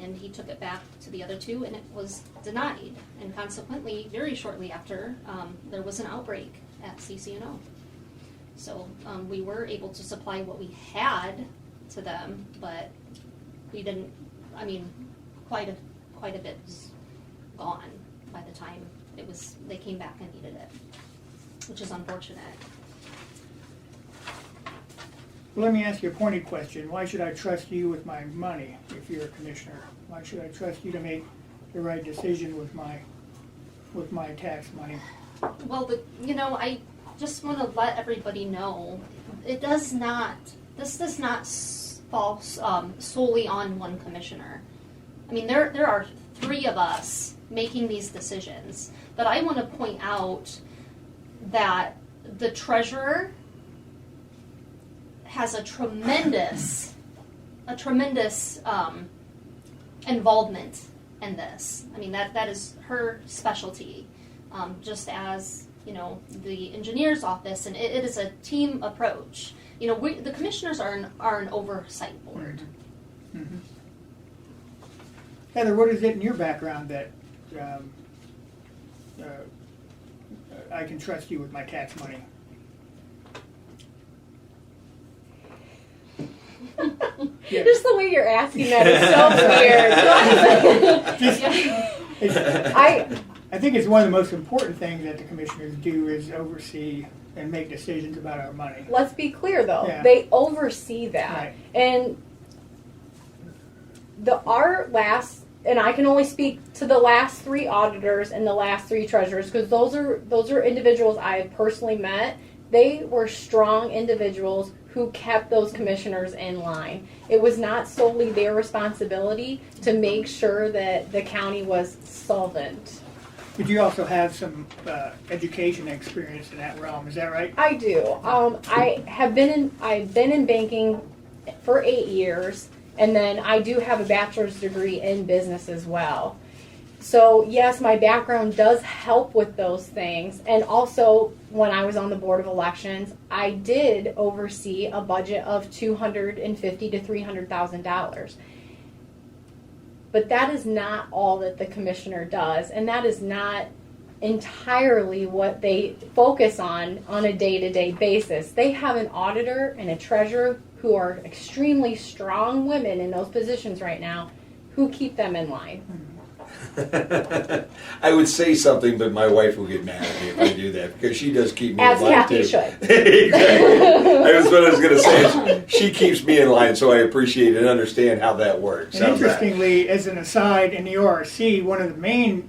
and he took it back to the other two, and it was denied. And consequently, very shortly after, there was an outbreak at CCNO. So we were able to supply what we had to them, but we didn't. Quite a bit was gone by the time they came back and needed it, which is unfortunate. Well, let me ask you a pointed question. Why should I trust you with my money if you're a commissioner? Why should I trust you to make the right decision with my tax money? Well, I just want to let everybody know this does not fall solely on one commissioner. There are three of us making these decisions, but I want to point out that the treasurer has a tremendous involvement in this. That is her specialty, just as the engineer's office, and it is a team approach. The commissioners are an oversight board. Mm-hmm. Heather, what is it in your background that I can trust you with my tax money? Yeah. Just the way you're asking that is so weird. I think it's one of the most important things that the commissioners do is oversee and make decisions about our money. Let's be clear, though. Yeah. They oversee that. Right. And and I can only speak to the last three auditors and the last three treasurers, because those are individuals I have personally met. They were strong individuals who kept those commissioners in line. It was not solely their responsibility to make sure that the county was solvent. But you also have some education experience in that realm, is that right? I do. I've been in banking for 8 years, and then I do have a bachelor's degree in business as well. So yes, my background does help with those things. And also, when I was on the Board of Elections, I did oversee a budget of $250,000 to $300,000. But that is not all that the commissioner does, and that is not entirely what they focus on a day-to-day basis. They have an auditor and a treasurer who are extremely strong women in those positions right now who keep them in line. I would say something, but my wife will get mad at me if I do that, because she does keep me in line Kathy too. should. Exactly. That's what I was going to say. She keeps me in line, so I appreciate and understand how that works. And How's that? interestingly, as an aside, in the ORC, one of the main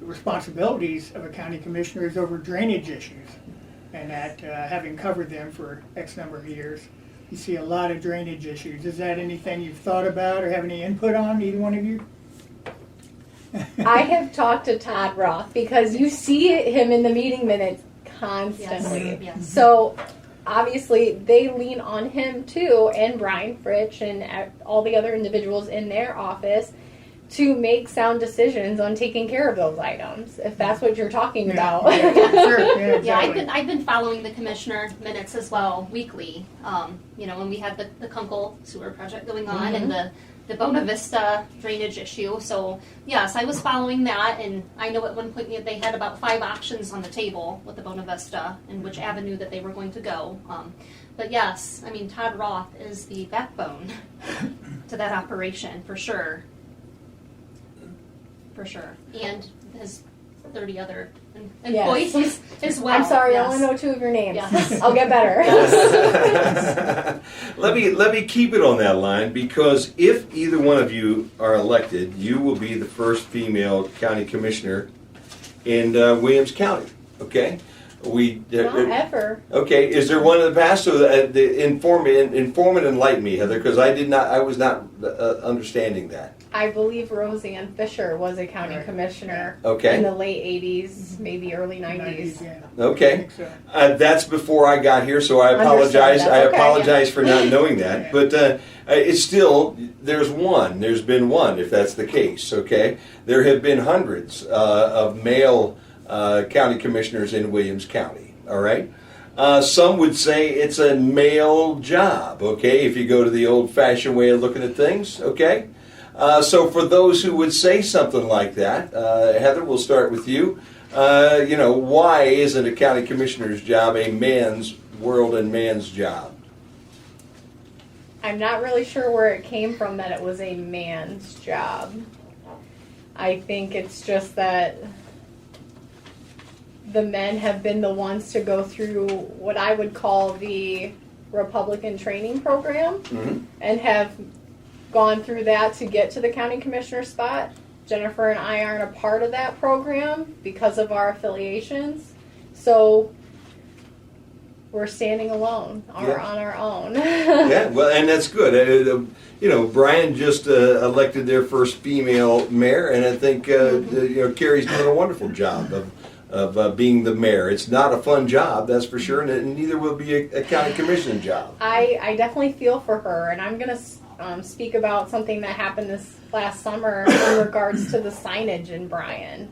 responsibilities of a county commissioner is over drainage issues. and that having covered them for X number of years, you see a lot of drainage issues. Is that anything you've thought about or have any input on, either one of you? I have talked to Todd Roth because you see him in the meeting minutes constantly. Yes. So obviously they lean on him too, and Brian Fritsch and all the other individuals in their office to make sound decisions on taking care of those items, if that's what you're talking about. Yeah, sure. Yeah, exactly. Yeah, I've been following the commissioner minutes as well, weekly. When we had the Kunkel sewer project going on and the Bona Vista drainage issue. So yes, I was following that, and I know at one point they had about 5 options on the table with the Bona Vista and which avenue that they were going to go. But yes, I mean, Todd Roth is the backbone to that operation for sure. For sure. And his 30 other employees as well. I'm sorry, yes. I only know 2 of your names. Yes. I'll get better. Let me keep it on that line, because if either one of you are elected, you will be the first female county commissioner in Williams County. Okay, Not ever. Okay, is there one in the past? So inform and enlighten me, Heather, because I was not understanding that. I believe Roseanne Fisher was a county commissioner Okay. in the late 80s, maybe early 90s. Yeah. Okay. I think so. That's before I got here, so I apologize. Understood. That's I okay, apologize for not knowing that. Yeah. But it's still, there's been one, if that's the case, okay? There have been hundreds of male county commissioners in Williams County, all right? Some would say it's a male job, okay, if you go to the old-fashioned way of looking at things, okay? So for those who would say something like that, Heather, we'll start with you. Why isn't a county commissioner's job a man's world and man's job? I'm not really sure where it came from that it was a man's job. I think it's just that the men have been the ones to go through what I would call the Republican training program and have gone through that to get to the county commissioner spot. Jennifer and I aren't a part of that program because of our affiliations. So we're standing alone on our own. Yeah, well, and that's good. Brian just elected their first female mayor, and I think Carrie's doing a wonderful job of being the mayor. It's not a fun job, that's for sure, and neither will be a county commissioner job. I definitely feel for her, and I'm going to speak about something that happened this last summer in regards to the signage in Bryan.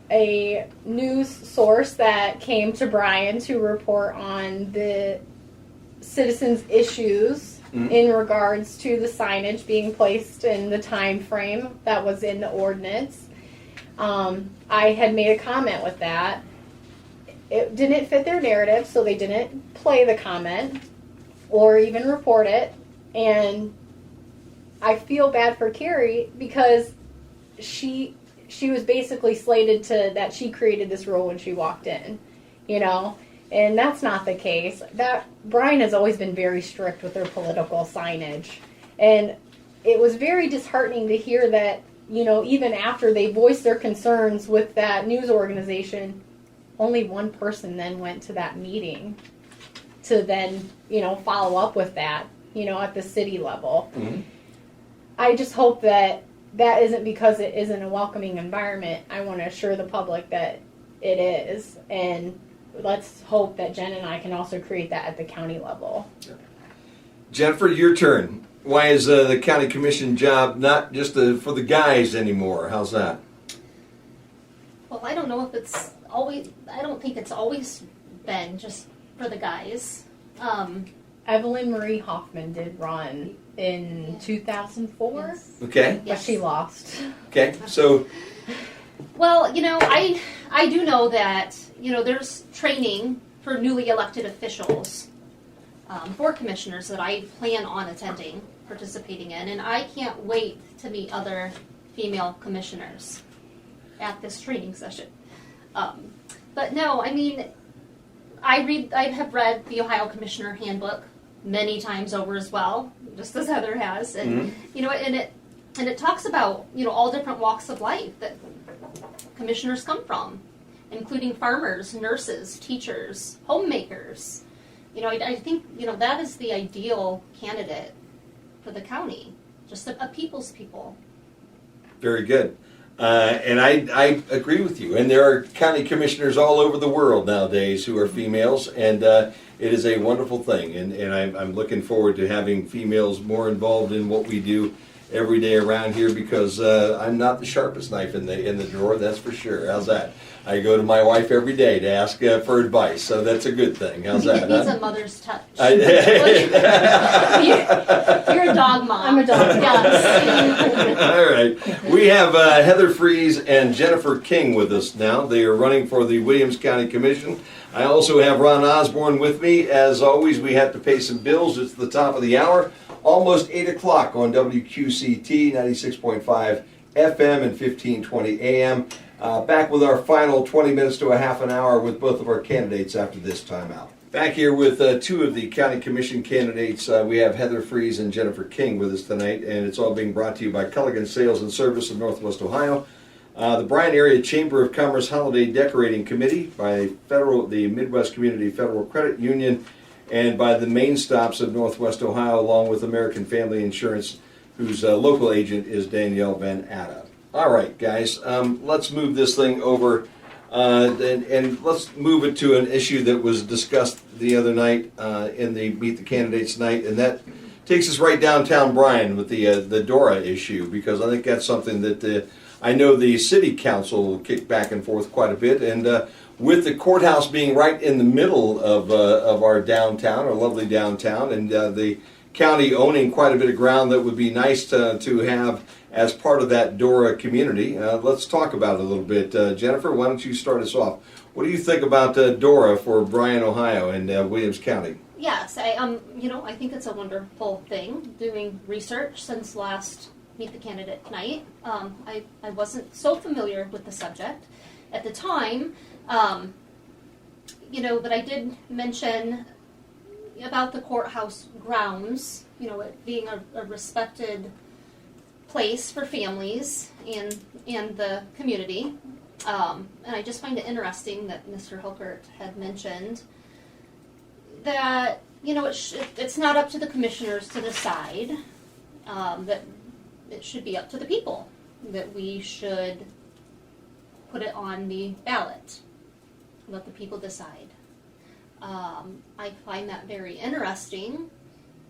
A news source that came to Bryan to report on the citizens' issues in regards to the signage being placed in the time frame that was in the ordinance. I had made a comment with that. It didn't fit their narrative, so they didn't play the comment or even report it. And I feel bad for Carrie because she was basically slated to that she created this rule when she walked in, and that's not the case. That Bryan has always been very strict with their political signage, and it was very disheartening to hear that, even after they voiced their concerns with that news organization, only one person then went to that meeting to then, follow up with that, at the city level. Mm-hmm. I just hope that isn't because it isn't a welcoming environment. I want to assure the public that it is. And let's hope that Jen and I can also create that at the county level. Jennifer, your turn. Why is the county commission job not just for the guys anymore? How's that? Well, I don't know if it's always, I don't think it's always been just for the guys. Evelyn Marie Hoffman did run in 2004. Yes. Okay. But she lost. Okay. So. Well, I do know that, there's training for newly elected officials, for commissioners that I plan on participating in, and I can't wait to meet other female commissioners at this training session. But no, I mean, I have read the Ohio Commissioner Handbook many times over as well, just as Heather has, and and it talks about all different walks of life that commissioners come from, including farmers, nurses, teachers, homemakers. I think, that is the ideal candidate for the county, just a people's people. Very good. And I agree with you. And there are county commissioners all over the world nowadays who are females, and it is a wonderful thing. And I'm looking forward to having females more involved in what we do every day around here, because I'm not the sharpest knife in the drawer, that's for sure. How's that? I go to my wife every day to ask for advice, so that's a good thing. How's that? It needs a mother's touch. You're a dog mom. I'm a dog mom. Yes. All right. We have Heather Fries and Jennifer King with us now. They are running for the Williams County Commission. I also have Ron Osborne with me. As always, we have to pay some bills. It's the top of the hour. Almost 8 o'clock on WQCT 96.5 FM and 1520 AM. Back with our final 20 minutes to a half an hour with both of our candidates after this timeout. Back here with two of the County Commission candidates. We have Heather Fries and Jennifer King with us tonight, and it's all being brought to you by Culligan Sales and Service of Northwest Ohio, the Bryan Area Chamber of Commerce Holiday Decorating Committee, by the Midwest Community Federal Credit Union, and by the Main Stops of Northwest Ohio, along with American Family Insurance, whose local agent is Danielle Van Atta. All right, guys, let's move this thing over, and let's move it to an issue that was discussed the other night in the Meet the Candidates night, and that takes us right downtown Bryan with the Dora issue, because I think that's something that I know the city council kicked back and forth quite a bit, and with the courthouse being right in the middle of our downtown, our lovely downtown, and the county owning quite a bit of ground that would be nice to have as part of that Dora community. Let's talk about it a little bit. Jennifer, why don't you start us off? What do you think about Dora for Bryan, Ohio, and Williams County? Yes, I think it's a wonderful thing. Doing research since last Meet the Candidate night, I wasn't so familiar with the subject at the time, but I did mention about the courthouse grounds, it being a respected place for families and the community. And I just find it interesting that Mr. Hilkert had mentioned that, it's not up to the commissioners to decide, that it should be up to the people, that we should put it on the ballot, let the people decide. I find that very interesting,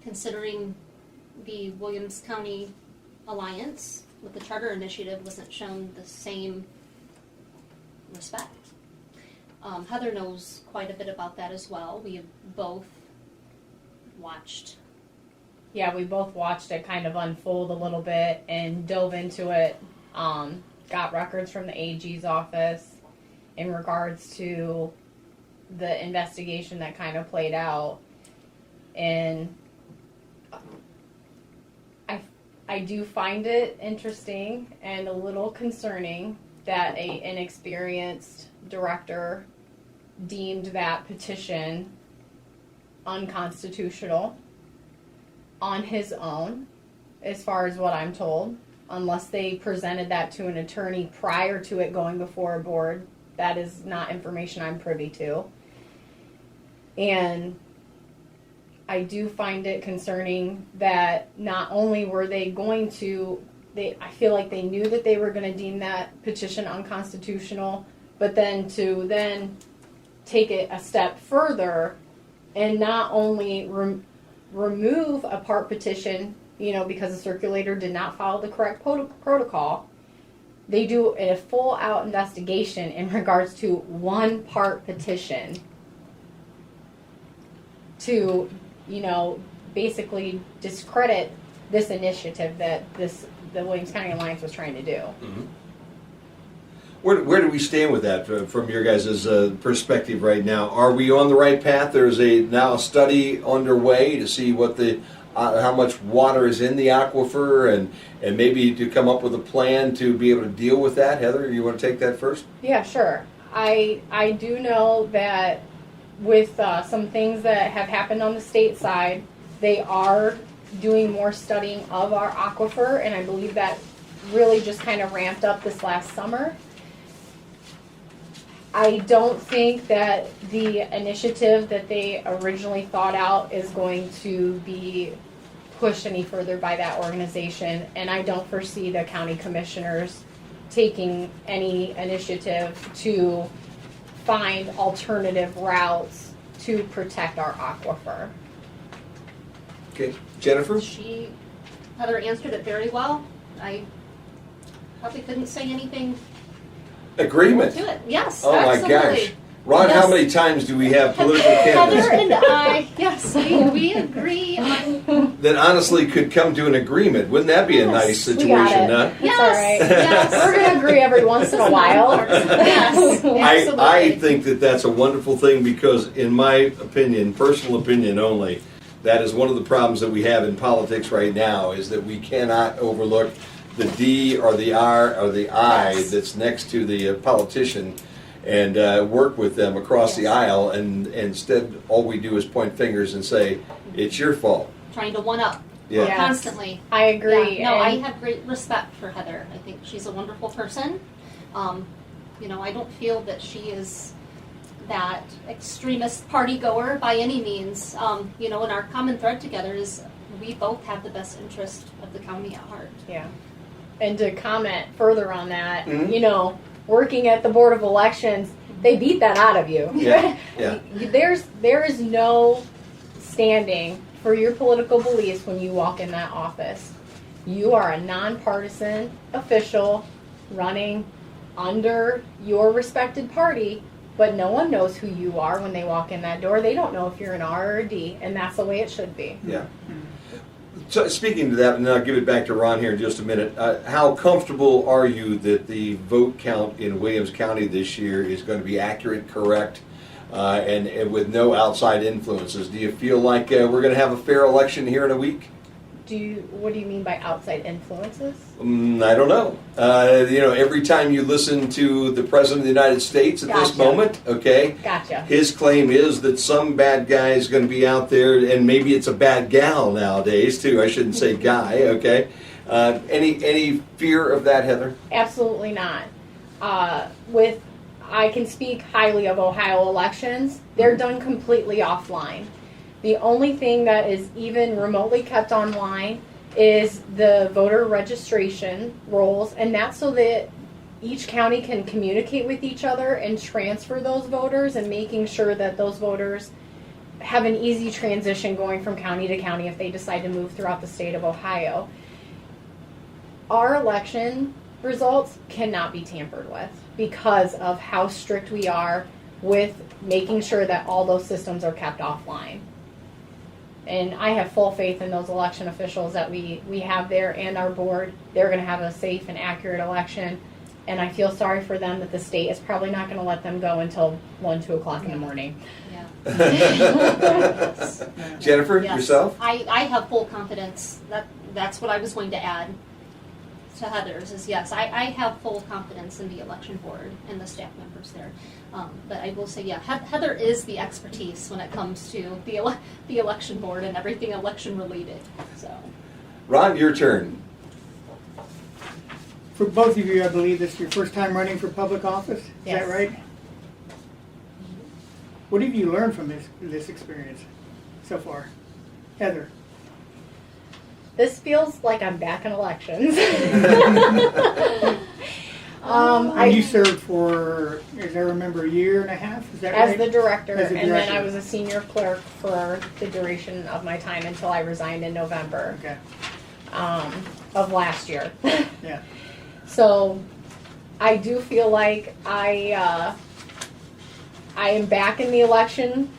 considering the Williams County Alliance with the Charter Initiative wasn't shown the same respect. Heather knows quite a bit about that as well. We have both watched. Yeah, we both watched it kind of unfold a little bit and dove into it. Got records from the AG's office in regards to the investigation that kind of played out. And I do find it interesting and a little concerning that an inexperienced director deemed that petition unconstitutional on his own, as far as what I'm told, unless they presented that to an attorney prior to it going before a board. That is not information I'm privy to. And I do find it concerning that not only were they going to, I feel like they knew that they were going to deem that petition unconstitutional, but then to take it a step further and not only remove a part petition, because the circulator did not follow the correct protocol, they do a full out investigation in regards to one part petition to, basically discredit this initiative that the Williams County Alliance was trying to do. Mm-hmm. Where do we stand with that from your guys' perspective right now? Are we on the right path? There's now a study underway to see what how much water is in the aquifer, and maybe to come up with a plan to be able to deal with that. Heather, you want to take that first? Yeah, sure. I do know that with some things that have happened on the state side, they are doing more studying of our aquifer, and I believe that really just kind of ramped up this last summer. I don't think that the initiative that they originally thought out is going to be pushed any further by that organization, and I don't foresee the county commissioners taking any initiative to find alternative routes to protect our aquifer. Okay, Jennifer? Heather answered it very well. I probably couldn't say anything Agreement. to it. Yes, Oh my absolutely. gosh. Ron, Yes. how many times do we have political Heather candidates and I, yes, we agree on. that honestly could come to an agreement? Wouldn't that be a Yes, nice we got situation, it. huh? That's all right. Yes. We're gonna agree every once in a while. Yes, absolutely. I think that that's a wonderful thing because, in my opinion, personal opinion only, that is one of the problems that we have in politics right now is that we cannot overlook the D or the R or the I Yes. that's next to the politician and work with them across the Yes. aisle, and instead all we do is point fingers and say, it's your fault. Trying to one up Yeah. Yes. constantly. I agree. Yeah, no, I and have great respect for Heather. I think she's a wonderful person. I don't feel that she is that extremist party goer by any means. And our common thread together is we both have the best interest of the county at heart. Yeah. And to comment further on that, Mhm. working at the Board of Elections, they beat that out of you. Yeah, yeah. There is no standing for your political beliefs when you walk in that office. You are a nonpartisan official running under your respected party, but no one knows who you are when they walk in that door. They don't know if you're an R or a D, and that's the way it should be. Yeah. So speaking to that, and I'll give it back to Ron here in just a minute. How comfortable are you that the vote count in Williams County this year is going to be accurate, correct, and with no outside influences? Do you feel like we're going to have a fair election here in a week? What do you mean by outside influences? I don't know. Every time you listen to the President of the United States at this Gotcha. moment, okay, Gotcha. his claim is that some bad guy is going to be out there, and maybe it's a bad gal nowadays too. I shouldn't say guy. Okay. Any fear of that, Heather? Absolutely not. I can speak highly of Ohio elections. They're done completely offline. The only thing that is even remotely kept online is the voter registration rolls, and that's so that each county can communicate with each other and transfer those voters and making sure that those voters have an easy transition going from county to county if they decide to move throughout the state of Ohio. Our election results cannot be tampered with because of how strict we are with making sure that all those systems are kept offline. And I have full faith in those election officials that we have there and our board. They're going to have a safe and accurate election. And I feel sorry for them that the state is probably not going to let them go until 1, 2 o'clock in the morning. Yeah. Jennifer, Yes. yourself? I have full confidence. That's what I was going to add to Heather's is yes, I have full confidence in the election board and the staff members there. But I will say, yeah, Heather is the expertise when it comes to the election board and everything election related. So, Ron, your turn. For both of you, I believe this is your first time running for public office. Is Yes. that right? What have you learned from this experience so far? Heather? This feels like I'm back in elections. And you served for, as I remember, a year and a half? Is that right? As the director, As the and then I director. was a senior clerk for the duration of my time until I resigned in November Okay, of last year. yeah. So I do feel like I am back in the election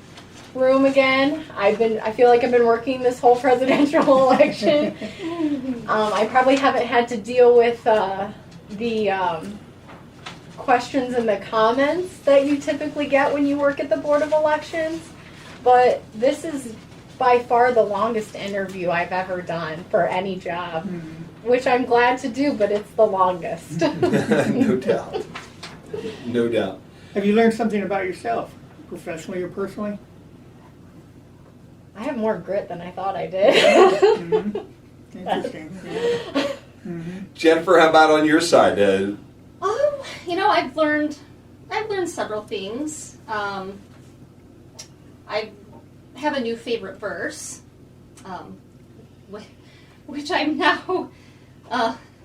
room again. I feel like I've been working this whole presidential election. I probably haven't had to deal with the questions and the comments that you typically get when you work at the Board of Elections, but this is by far the longest interview I've ever done for any job, which I'm glad to do, but it's the longest. No doubt. No doubt. Have you learned something about yourself, professionally or personally? I have more grit than I thought I did. Interesting. Yeah. Jennifer, how about on your side? I've learned I've learned several things. I have a new favorite verse, which I'm now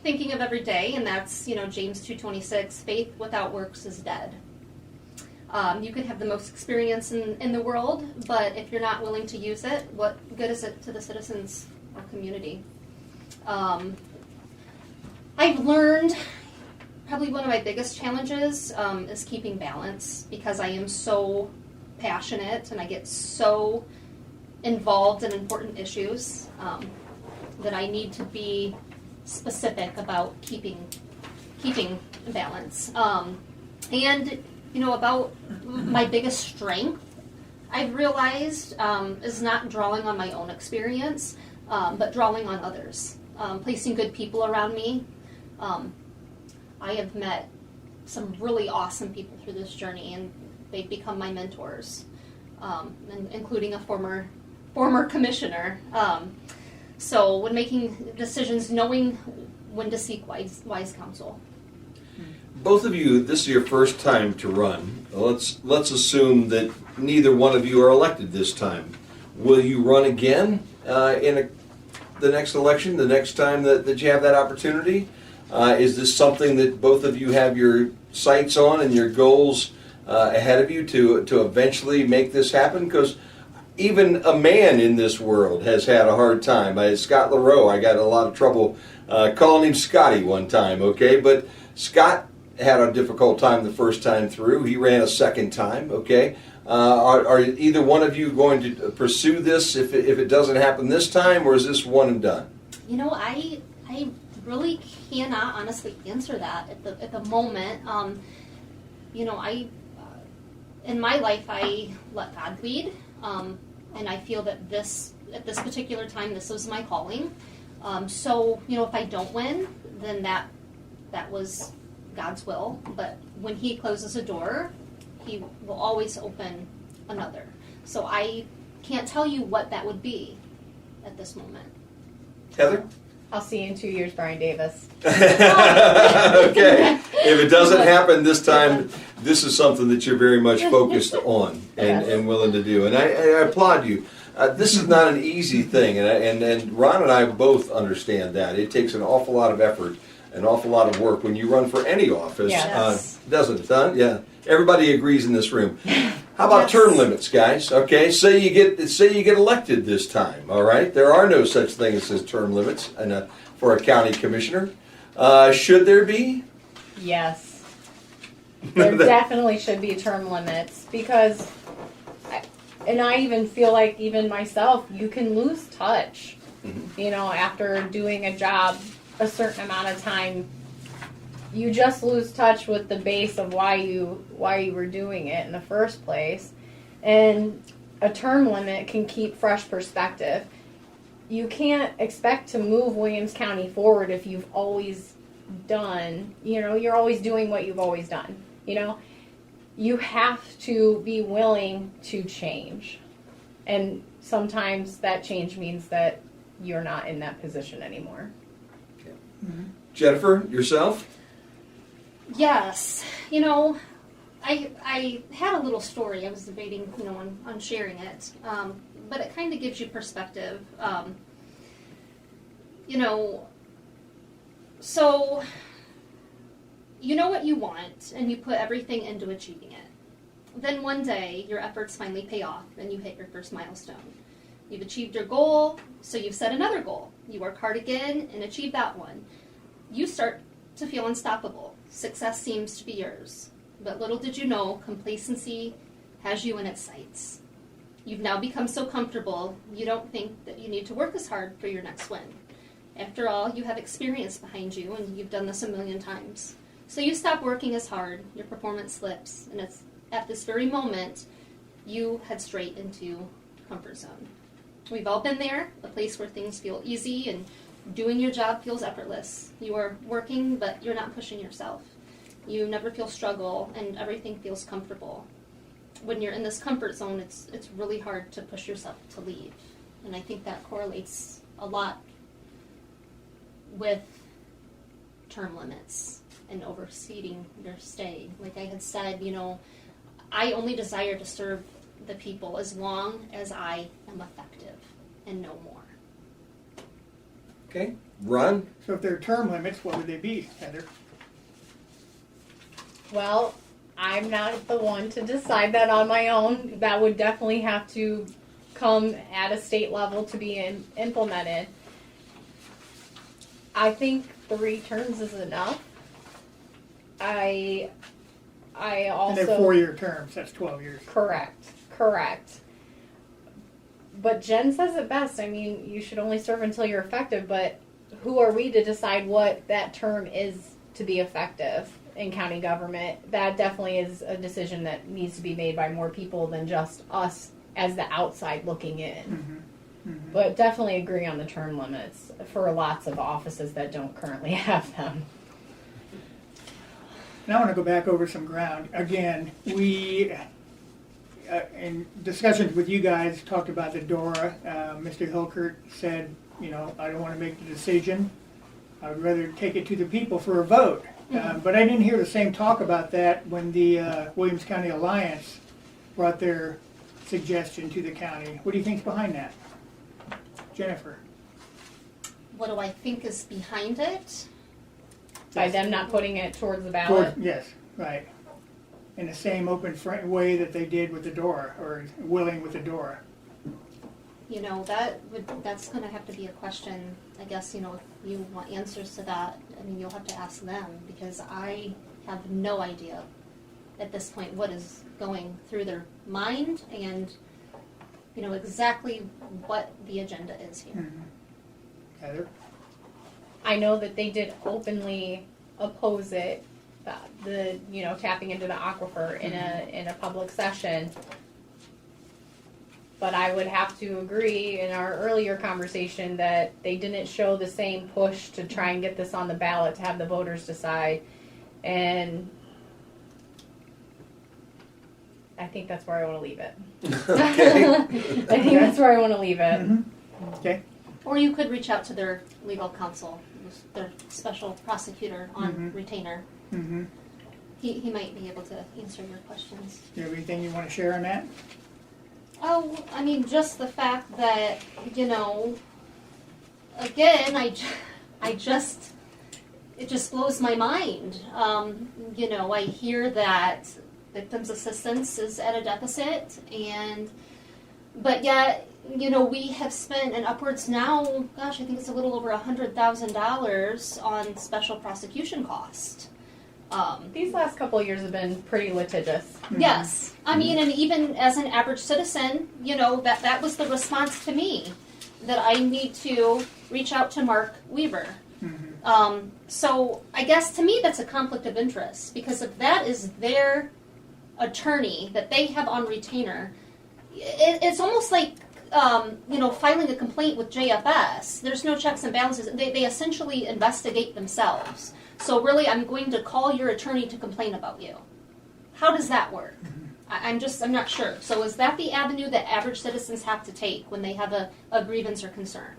thinking of every day, and that's, James 2:26, faith without works is dead. You can have the most experience in the world, but if you're not willing to use it, what good is it to the citizens or community? I've learned probably one of my biggest challenges is keeping balance, because I am so passionate and I get so involved in important issues that I need to be specific about keeping balance. And about my biggest strength, I've realized is not drawing on my own experience, but drawing on others, placing good people around me. I have met some really awesome people through this journey, and they've become my mentors, including a former commissioner. So when making decisions, knowing when to seek wise counsel. Both of you, this is your first time to run. Let's assume that neither one of you are elected this time. Will you run again the next election, the next time that you have that opportunity? Is this something that both of you have your sights on and your goals ahead of you to eventually make this happen? Because even a man in this world has had a hard time. Scott LaRoe, I got a lot of trouble calling him Scotty one time, okay? But Scott had a difficult time the first time through. He ran a second time, okay? Are either one of you going to pursue this if it doesn't happen this time, or is this one and done? I really cannot honestly answer that at the moment. In my life, I let God lead, and I feel that at this particular time, this was my calling. So if I don't win, then that was God's will. But when He closes a door, He will always open another. So I can't tell you what that would be at this moment. Heather? I'll see you in 2 years, Brian Davis. Okay. If it doesn't happen this time, this is something that you're very much focused on and willing to do. And I applaud you. This is not an easy thing, and Ron and I both understand that. It takes an awful lot of effort, an awful lot of work when you run for any office. Yes. Doesn't it, huh? Yeah. Everybody agrees in this room. How about term limits, guys? Okay, say you get elected this time. All right, there are no such things as term limits for a county commissioner. Should there be? Yes, there definitely should be term limits, because, I even feel like even myself, you can lose touch. Mm-hmm. After doing a job a certain amount of time, you just lose touch with the base of why you were doing it in the first place. And a term limit can keep fresh perspective. You can't expect to move Williams County forward if you've always done, you're always doing what you've always done. You have to be willing to change. And sometimes that change means that you're not in that position anymore. Mm-hmm. Jennifer, yourself? Yes, I had a little story. I was debating, on sharing it, but it kind of gives you perspective. So you know what you want, and you put everything into achieving it. Then one day, your efforts finally pay off, and you hit your first milestone. You've achieved your goal, so you've set another goal. You work hard again and achieve that one. You start to feel unstoppable. Success seems to be yours. But little did you know, complacency has you in its sights. You've now become so comfortable, you don't think that you need to work as hard for your next win. After all, you have experience behind you, and you've done this a million times. So you stop working as hard, your performance slips, and it's at this very moment, you head straight into comfort zone. We've all been there, a place where things feel easy and doing your job feels effortless. You are working, but you're not pushing yourself. You never feel struggle, and everything feels comfortable. When you're in this comfort zone, it's really hard to push yourself to leave. And I think that correlates a lot with term limits and overseeing their stay. Like I had said, I only desire to serve the people as long as I am effective and no more. Okay, Ron? So if there are term limits, what would they be, Heather? Well, I'm not the one to decide that on my own. That would definitely have to come at a state level to be implemented. I think 3 terms is enough. I also... And they're 4-year terms, that's 12 years. Correct. But Jen says it best. I mean, you should only serve until you're effective, but who are we to decide what that term is to be effective in county government? That definitely is a decision that needs to be made by more people than just us as the outside looking in. But definitely agree on the term limits for lots of offices that don't currently have them. Now I want to go back over some ground. Again, we, in discussions with you guys, talked about the DORA. Mr. Hilkert said, I don't want to make the decision. I would rather take it to the people for a vote. But I didn't hear the same talk about that when the Williams County Alliance brought their suggestion to the county. What do you think's behind that? Jennifer? What do I think is behind it? By them not putting it towards the ballot? Yes, right. In the same open way that they did with the DORA, or willing with the DORA. That's going to have to be a question, I guess, if you want answers to that, you'll have to ask them, because I have no idea at this point what is going through their mind and, exactly what the agenda is here. Heather? I know that they did openly oppose it, tapping into the aquifer in a public session. But I would have to agree in our earlier conversation that they didn't show the same push to try and get this on the ballot to have the voters decide. And I think that's where I want to leave it. Okay. I think that's where I want to leave it. Okay. Or you could reach out to their legal counsel, their special prosecutor on retainer. He might be able to answer your questions. Do you have anything you want to share on that? Oh, just the fact that, again, it just blows my mind. I hear that victims assistance is at a deficit, but yet, we have spent an upwards now, I think it's a little over $100,000 on special prosecution cost. These last couple of years have been pretty litigious. Yes. And even as an average citizen, that was the response to me, that I need to reach out to Mark Weaver. So I guess to me that's a conflict of interest, because if that is their attorney that they have on retainer, it's almost like, filing a complaint with JFS. There's no checks and balances. They essentially investigate themselves. So really, I'm going to call your attorney to complain about you. How does that work? I'm not sure. So is that the avenue that average citizens have to take when they have a grievance or concern?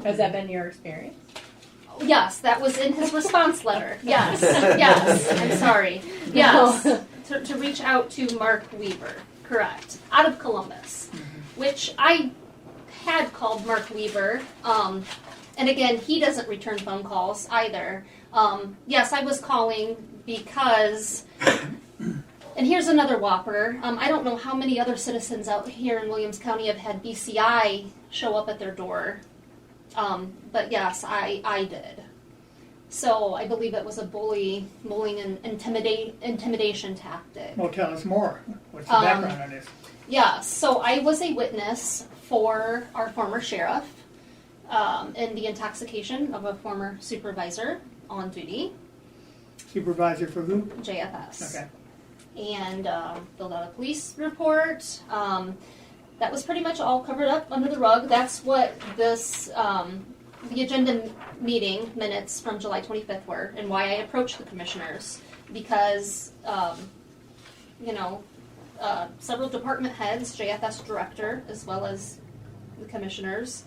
Has that been your experience? Yes, that was in his response letter. Yes, I'm sorry. Yes, to reach out to Mark Weaver, correct, out of Columbus, which I had called Mark Weaver, and again, he doesn't return phone calls either. Yes, I was calling because, and here's another whopper, I don't know how many other citizens out here in Williams County have had BCI show up at their door. But yes, I did. So I believe it was a bullying and intimidation tactic. Well, tell us more. What's the background on this? Yeah, so I was a witness for our former sheriff in the intoxication of a former supervisor on duty. Supervisor for who? JFS. Okay. And filled out a police report. That was pretty much all covered up under the rug. That's what this, the agenda meeting minutes from July 25th were, and why I approached the commissioners. Because, several department heads, JFS director, as well as the commissioners,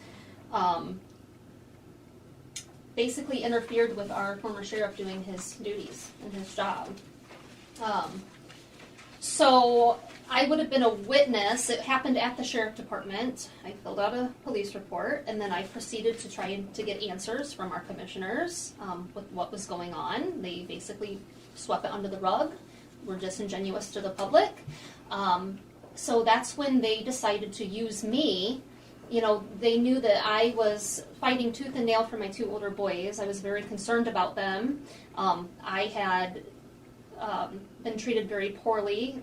basically interfered with our former sheriff doing his duties and his job. So I would have been a witness. It happened at the sheriff department. I filled out a police report, and then I proceeded to try to get answers from our commissioners with what was going on. They basically swept it under the rug, were disingenuous to the public. So that's when they decided to use me. You know, they knew that I was fighting tooth and nail for my 2 older boys. I was very concerned about them. I had been treated very poorly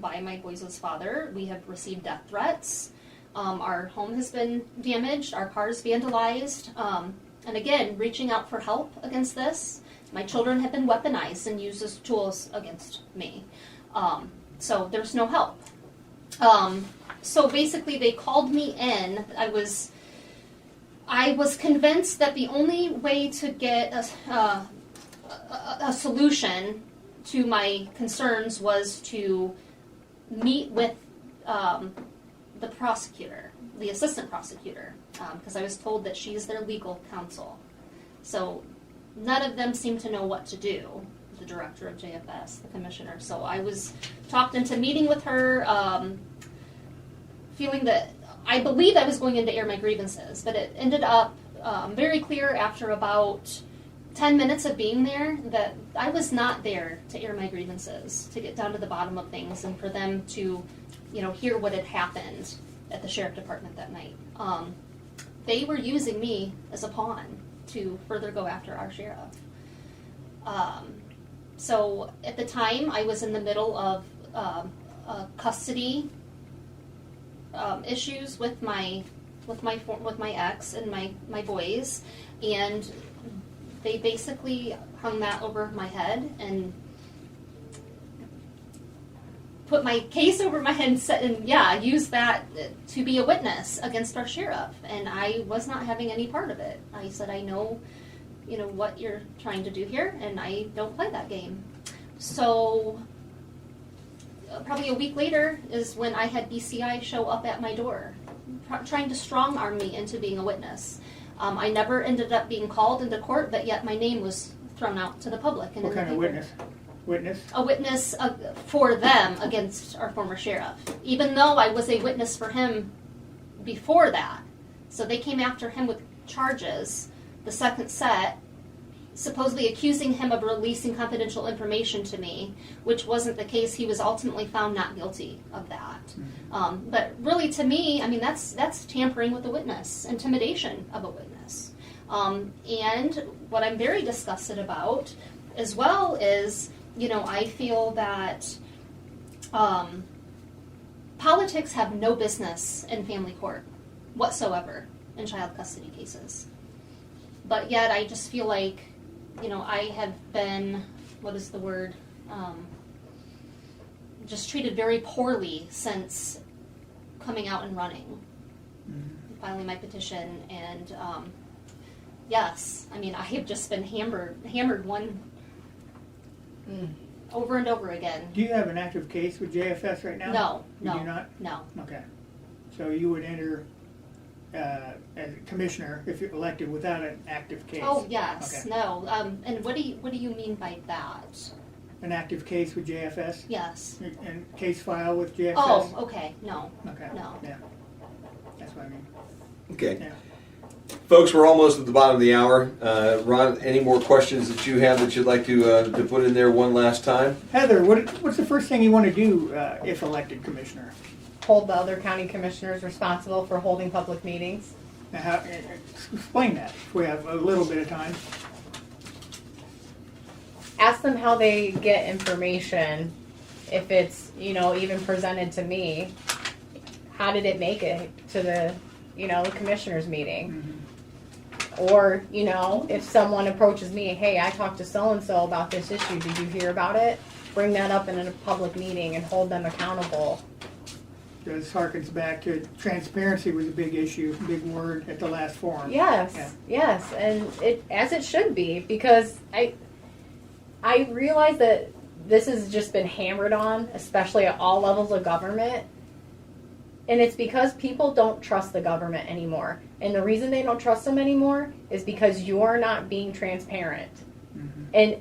by my boys' father. We have received death threats. Our home has been damaged. Our car is vandalized. And again, reaching out for help against this. My children have been weaponized and used as tools against me. So there's no help. So basically they called me in. I was convinced that the only way to get a solution to my concerns was to meet with the prosecutor, the assistant prosecutor, because I was told that she's their legal counsel. So none of them seemed to know what to do, the director of JFS, the commissioner. So I was talked into meeting with her, feeling that I believed I was going in to air my grievances, but it ended up very clear after about 10 minutes of being there that I was not there to air my grievances, to get down to the bottom of things and for them to, you know, hear what had happened at the sheriff department that night. They were using me as a pawn to further go after our sheriff. So at the time, I was in the middle of custody issues with my ex and my boys, and they basically hung that over my head and put my case over my head and used that to be a witness against our sheriff. And I was not having any part of it. I said, I know, you know, what you're trying to do here, and I don't play that game. So probably a week later is when I had BCI show up at my door, trying to strong arm me into being a witness. I never ended up being called into court, but yet my name was thrown out to the public. And What kind of witness? Witness? A witness for them against our former sheriff, even though I was a witness for him before that. So they came after him with charges, the second set, supposedly accusing him of releasing confidential information to me, which wasn't the case. He was ultimately found not guilty of that. But really, to me, I mean, that's tampering with a witness, intimidation of a witness. And what I'm very disgusted about as well is, you know, I feel that politics have no business in family court whatsoever in child custody cases. But yet I just feel like, you know, I have been, what is the word, just treated very poorly since coming out and running, filing my petition, and yes, I mean, I have just been hammered one over and over again. Do you have an active case with JFS right now? No, You no, do not? no. Okay. So you would enter as a commissioner if you're elected without an active case? Oh, yes, Okay. no. And what do you mean by that? An active case with JFS? Yes. And case file with JFS? Oh, okay, no. Okay. No. Yeah. That's what I mean. Okay. Yeah. Folks, we're almost at the bottom of the hour. Ron, any more questions that you have that you'd like to put in there one last time? Heather, what's the first thing you want to do if elected commissioner? Hold the other county commissioners responsible for holding public meetings. Now, explain that if we have a little bit of time. Ask them how they get information. If it's, you know, even presented to me, how did it make it to the, you know, the commissioners meeting? Or, you know, if someone approaches me, hey, I talked to so-and-so about this issue, did you hear about it? Bring that up in a public meeting and hold them accountable. This harkens back to transparency was a big issue, big word at the last forum. Yes, Yeah. yes, and it should be, because I realize that this has just been hammered on, especially at all levels of government. And it's because people don't trust the government anymore. And the reason they don't trust them anymore is because you're not being transparent. And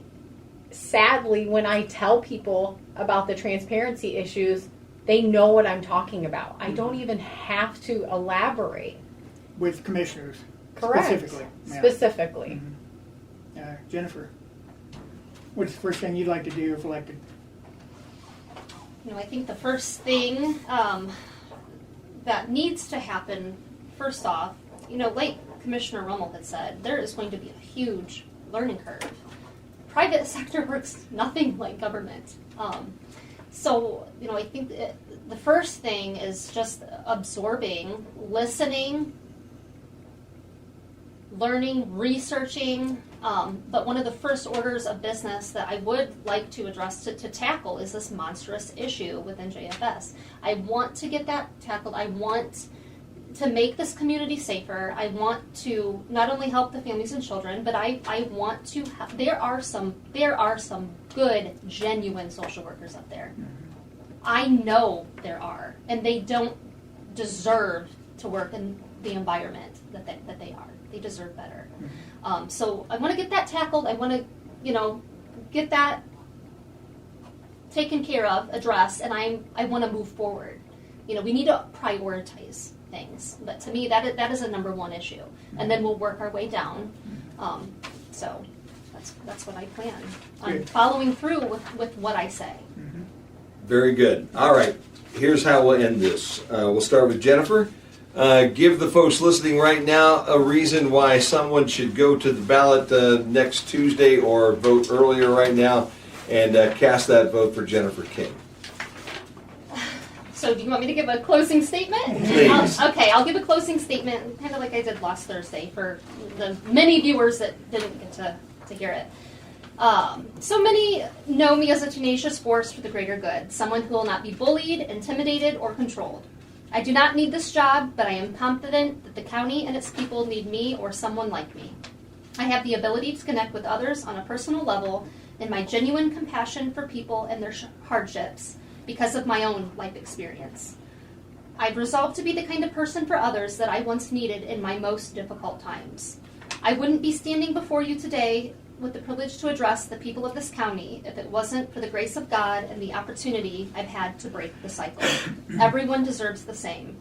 sadly, when I tell people about the transparency issues, they know what I'm talking about. I don't even have to elaborate. With commissioners. Correct. Specifically. Yeah. Specifically. Jennifer, what's the first thing you'd like to do if elected? I think the first thing that needs to happen, first off, like Commissioner Rummel had said, there is going to be a huge learning curve. Private sector works nothing like government. So, I think the first thing is just absorbing, listening, learning, researching. But one of the first orders of business that I would like to address to tackle is this monstrous issue within JFS. I want to get that tackled. I want to make this community safer. I want to not only help the families and children, but I want to there are some good, genuine social workers up there. I know there are, and they don't deserve to work in the environment that they are. They deserve better. So I want to get that tackled. I want to, get that taken care of, addressed, and I want to move forward. We need to prioritize things. But to me, that is a number one issue. And then we'll work our way down. So that's what I plan on following through with what I say. Very good. All right. Here's how we'll end this. We'll start with Jennifer. Give the folks listening right now a reason why someone should go to the ballot next Tuesday or vote earlier right now and cast that vote for Jennifer King. So do you want me to give a closing statement? Please. I'll give a closing statement, kind of like I did last Thursday for the many viewers that didn't get to hear it. So many know me as a tenacious force for the greater good, someone who will not be bullied, intimidated, or controlled. I do not need this job, but I am confident that the county and its people need me or someone like me. I have the ability to connect with others on a personal level in my genuine compassion for people and their hardships because of my own life experience. I've resolved to be the kind of person for others that I once needed in my most difficult times. I wouldn't be standing before you today with the privilege to address the people of this county if it wasn't for the grace of God and the opportunity I've had to break the cycle. Everyone deserves the same.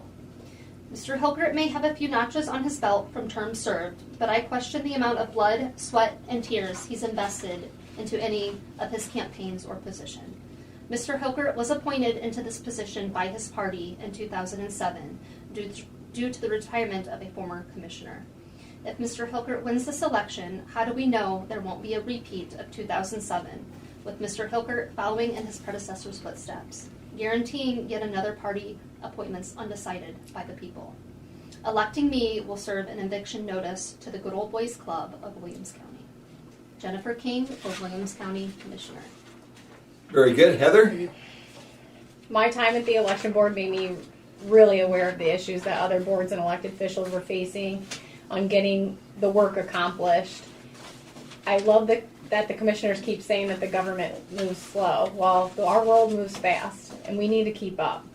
Mr. Hilgert may have a few notches on his belt from terms served, but I question the amount of blood, sweat, and tears he's invested into any of his campaigns or position. Mr. Hilgert was appointed into this position by his party in 2007 due to the retirement of a former commissioner. If Mr. Hilgert wins this election, how do we know there won't be a repeat of 2007, with Mr. Hilgert following in his predecessor's footsteps, guaranteeing yet another party appointments undecided by the people? Electing me will serve an eviction notice to the Good Old Boys Club of Williams County. Jennifer King, for Williams County Commissioner. Very good. Heather? My time at the election board made me really aware of the issues that other boards and elected officials were facing on getting the work accomplished. I love that the commissioners keep saying that the government moves slow. Well, our world moves fast, and we need to keep up.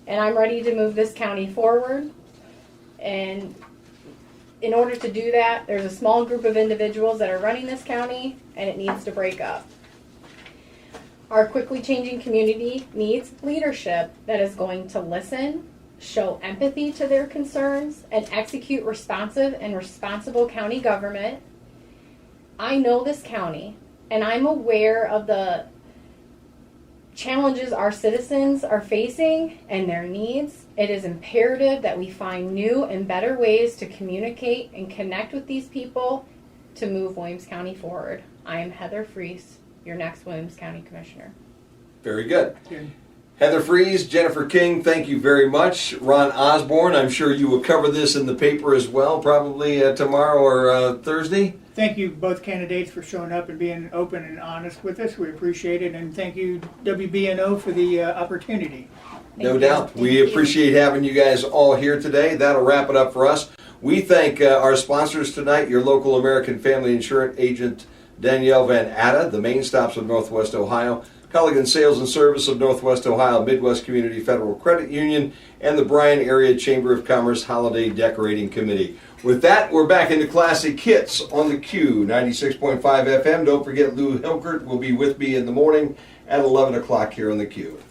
And I'm ready to move this county forward. And in order to do that, there's a small group of individuals that are running this county, and it needs to break up. Our quickly changing community needs leadership that is going to listen, show empathy to their concerns, and execute responsive and responsible county government. I know this county, and I'm aware of the challenges our citizens are facing and their needs. It is imperative that we find new and better ways to communicate and connect with these people to move Williams County forward. I am Heather Freese, your next Williams County Commissioner. Very good. Heather Freese, Jennifer King, thank you very much. Ron Osborne, I'm sure you will cover this in the paper as well, probably tomorrow or Thursday. Thank you, both candidates, for showing up and being open and honest with us. We appreciate it, and thank you, WBNO, for the opportunity. No doubt. We appreciate having you guys all here today. That'll wrap it up for us. We thank our sponsors tonight, your local American Family Insurance agent, Danielle Van Atta, the Main Stops of Northwest Ohio, Culligan Sales and Service of Northwest Ohio, Midwest Community Federal Credit Union, and the Bryan Area Chamber of Commerce Holiday Decorating Committee. With that, we're back into Classic Hits on the Q, 96.5 FM. Don't forget Lou Hilkert will be with me in the morning at 11 o'clock here on the Q.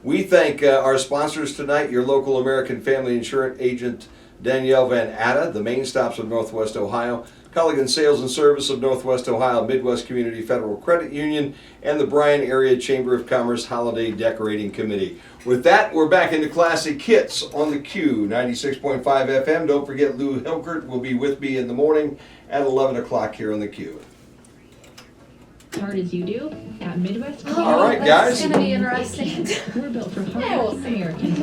We thank our sponsors tonight, your local American Family Insurance agent Danielle Van Atta, the Main Stops of Northwest Ohio, Culligan Sales and Service of Northwest Ohio, Midwest Community Federal Credit Union, and the Bryan Area Chamber of Commerce Holiday Decorating Committee. With that, we're back into Classic Hits on the Q, 96.5 FM. Don't forget Lou Hilgert will be with me in the morning at 11 o'clock here on the Q. Hard as you do at Midwest. All right, guys. That's going to be interesting. We're built for Yeah, we'll hard see. Americans.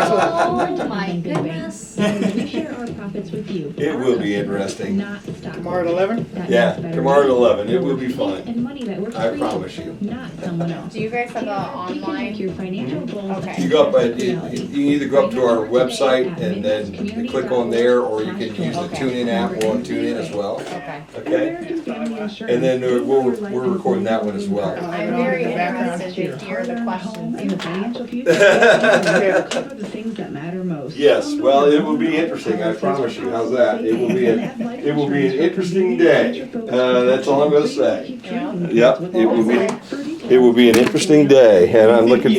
Oh my goodness. We share our profits with you. It will be interesting. Not stock. Tomorrow at 11? That Yeah, means better tomorrow at rates, 11. It will lower be fees, fun. And money that works I for promise you. Not someone else. Do you guys have the We can make your online? financial goals. Okay. You go up, you can either go up to our website and then you click on there, or you can use the Okay. TuneIn app. We're on TuneIn as well. Okay. Okay? American Family Insurance. And then we're recording that one as well. I'm very interested to hear the questions In you the have. financial future, we'll cover the things that matter most. Yes, well, it will be interesting, I promise you. How's that? It will be an interesting day. That's all I'm going to say. Yeah. Yep, it will be an interesting day, and I'm looking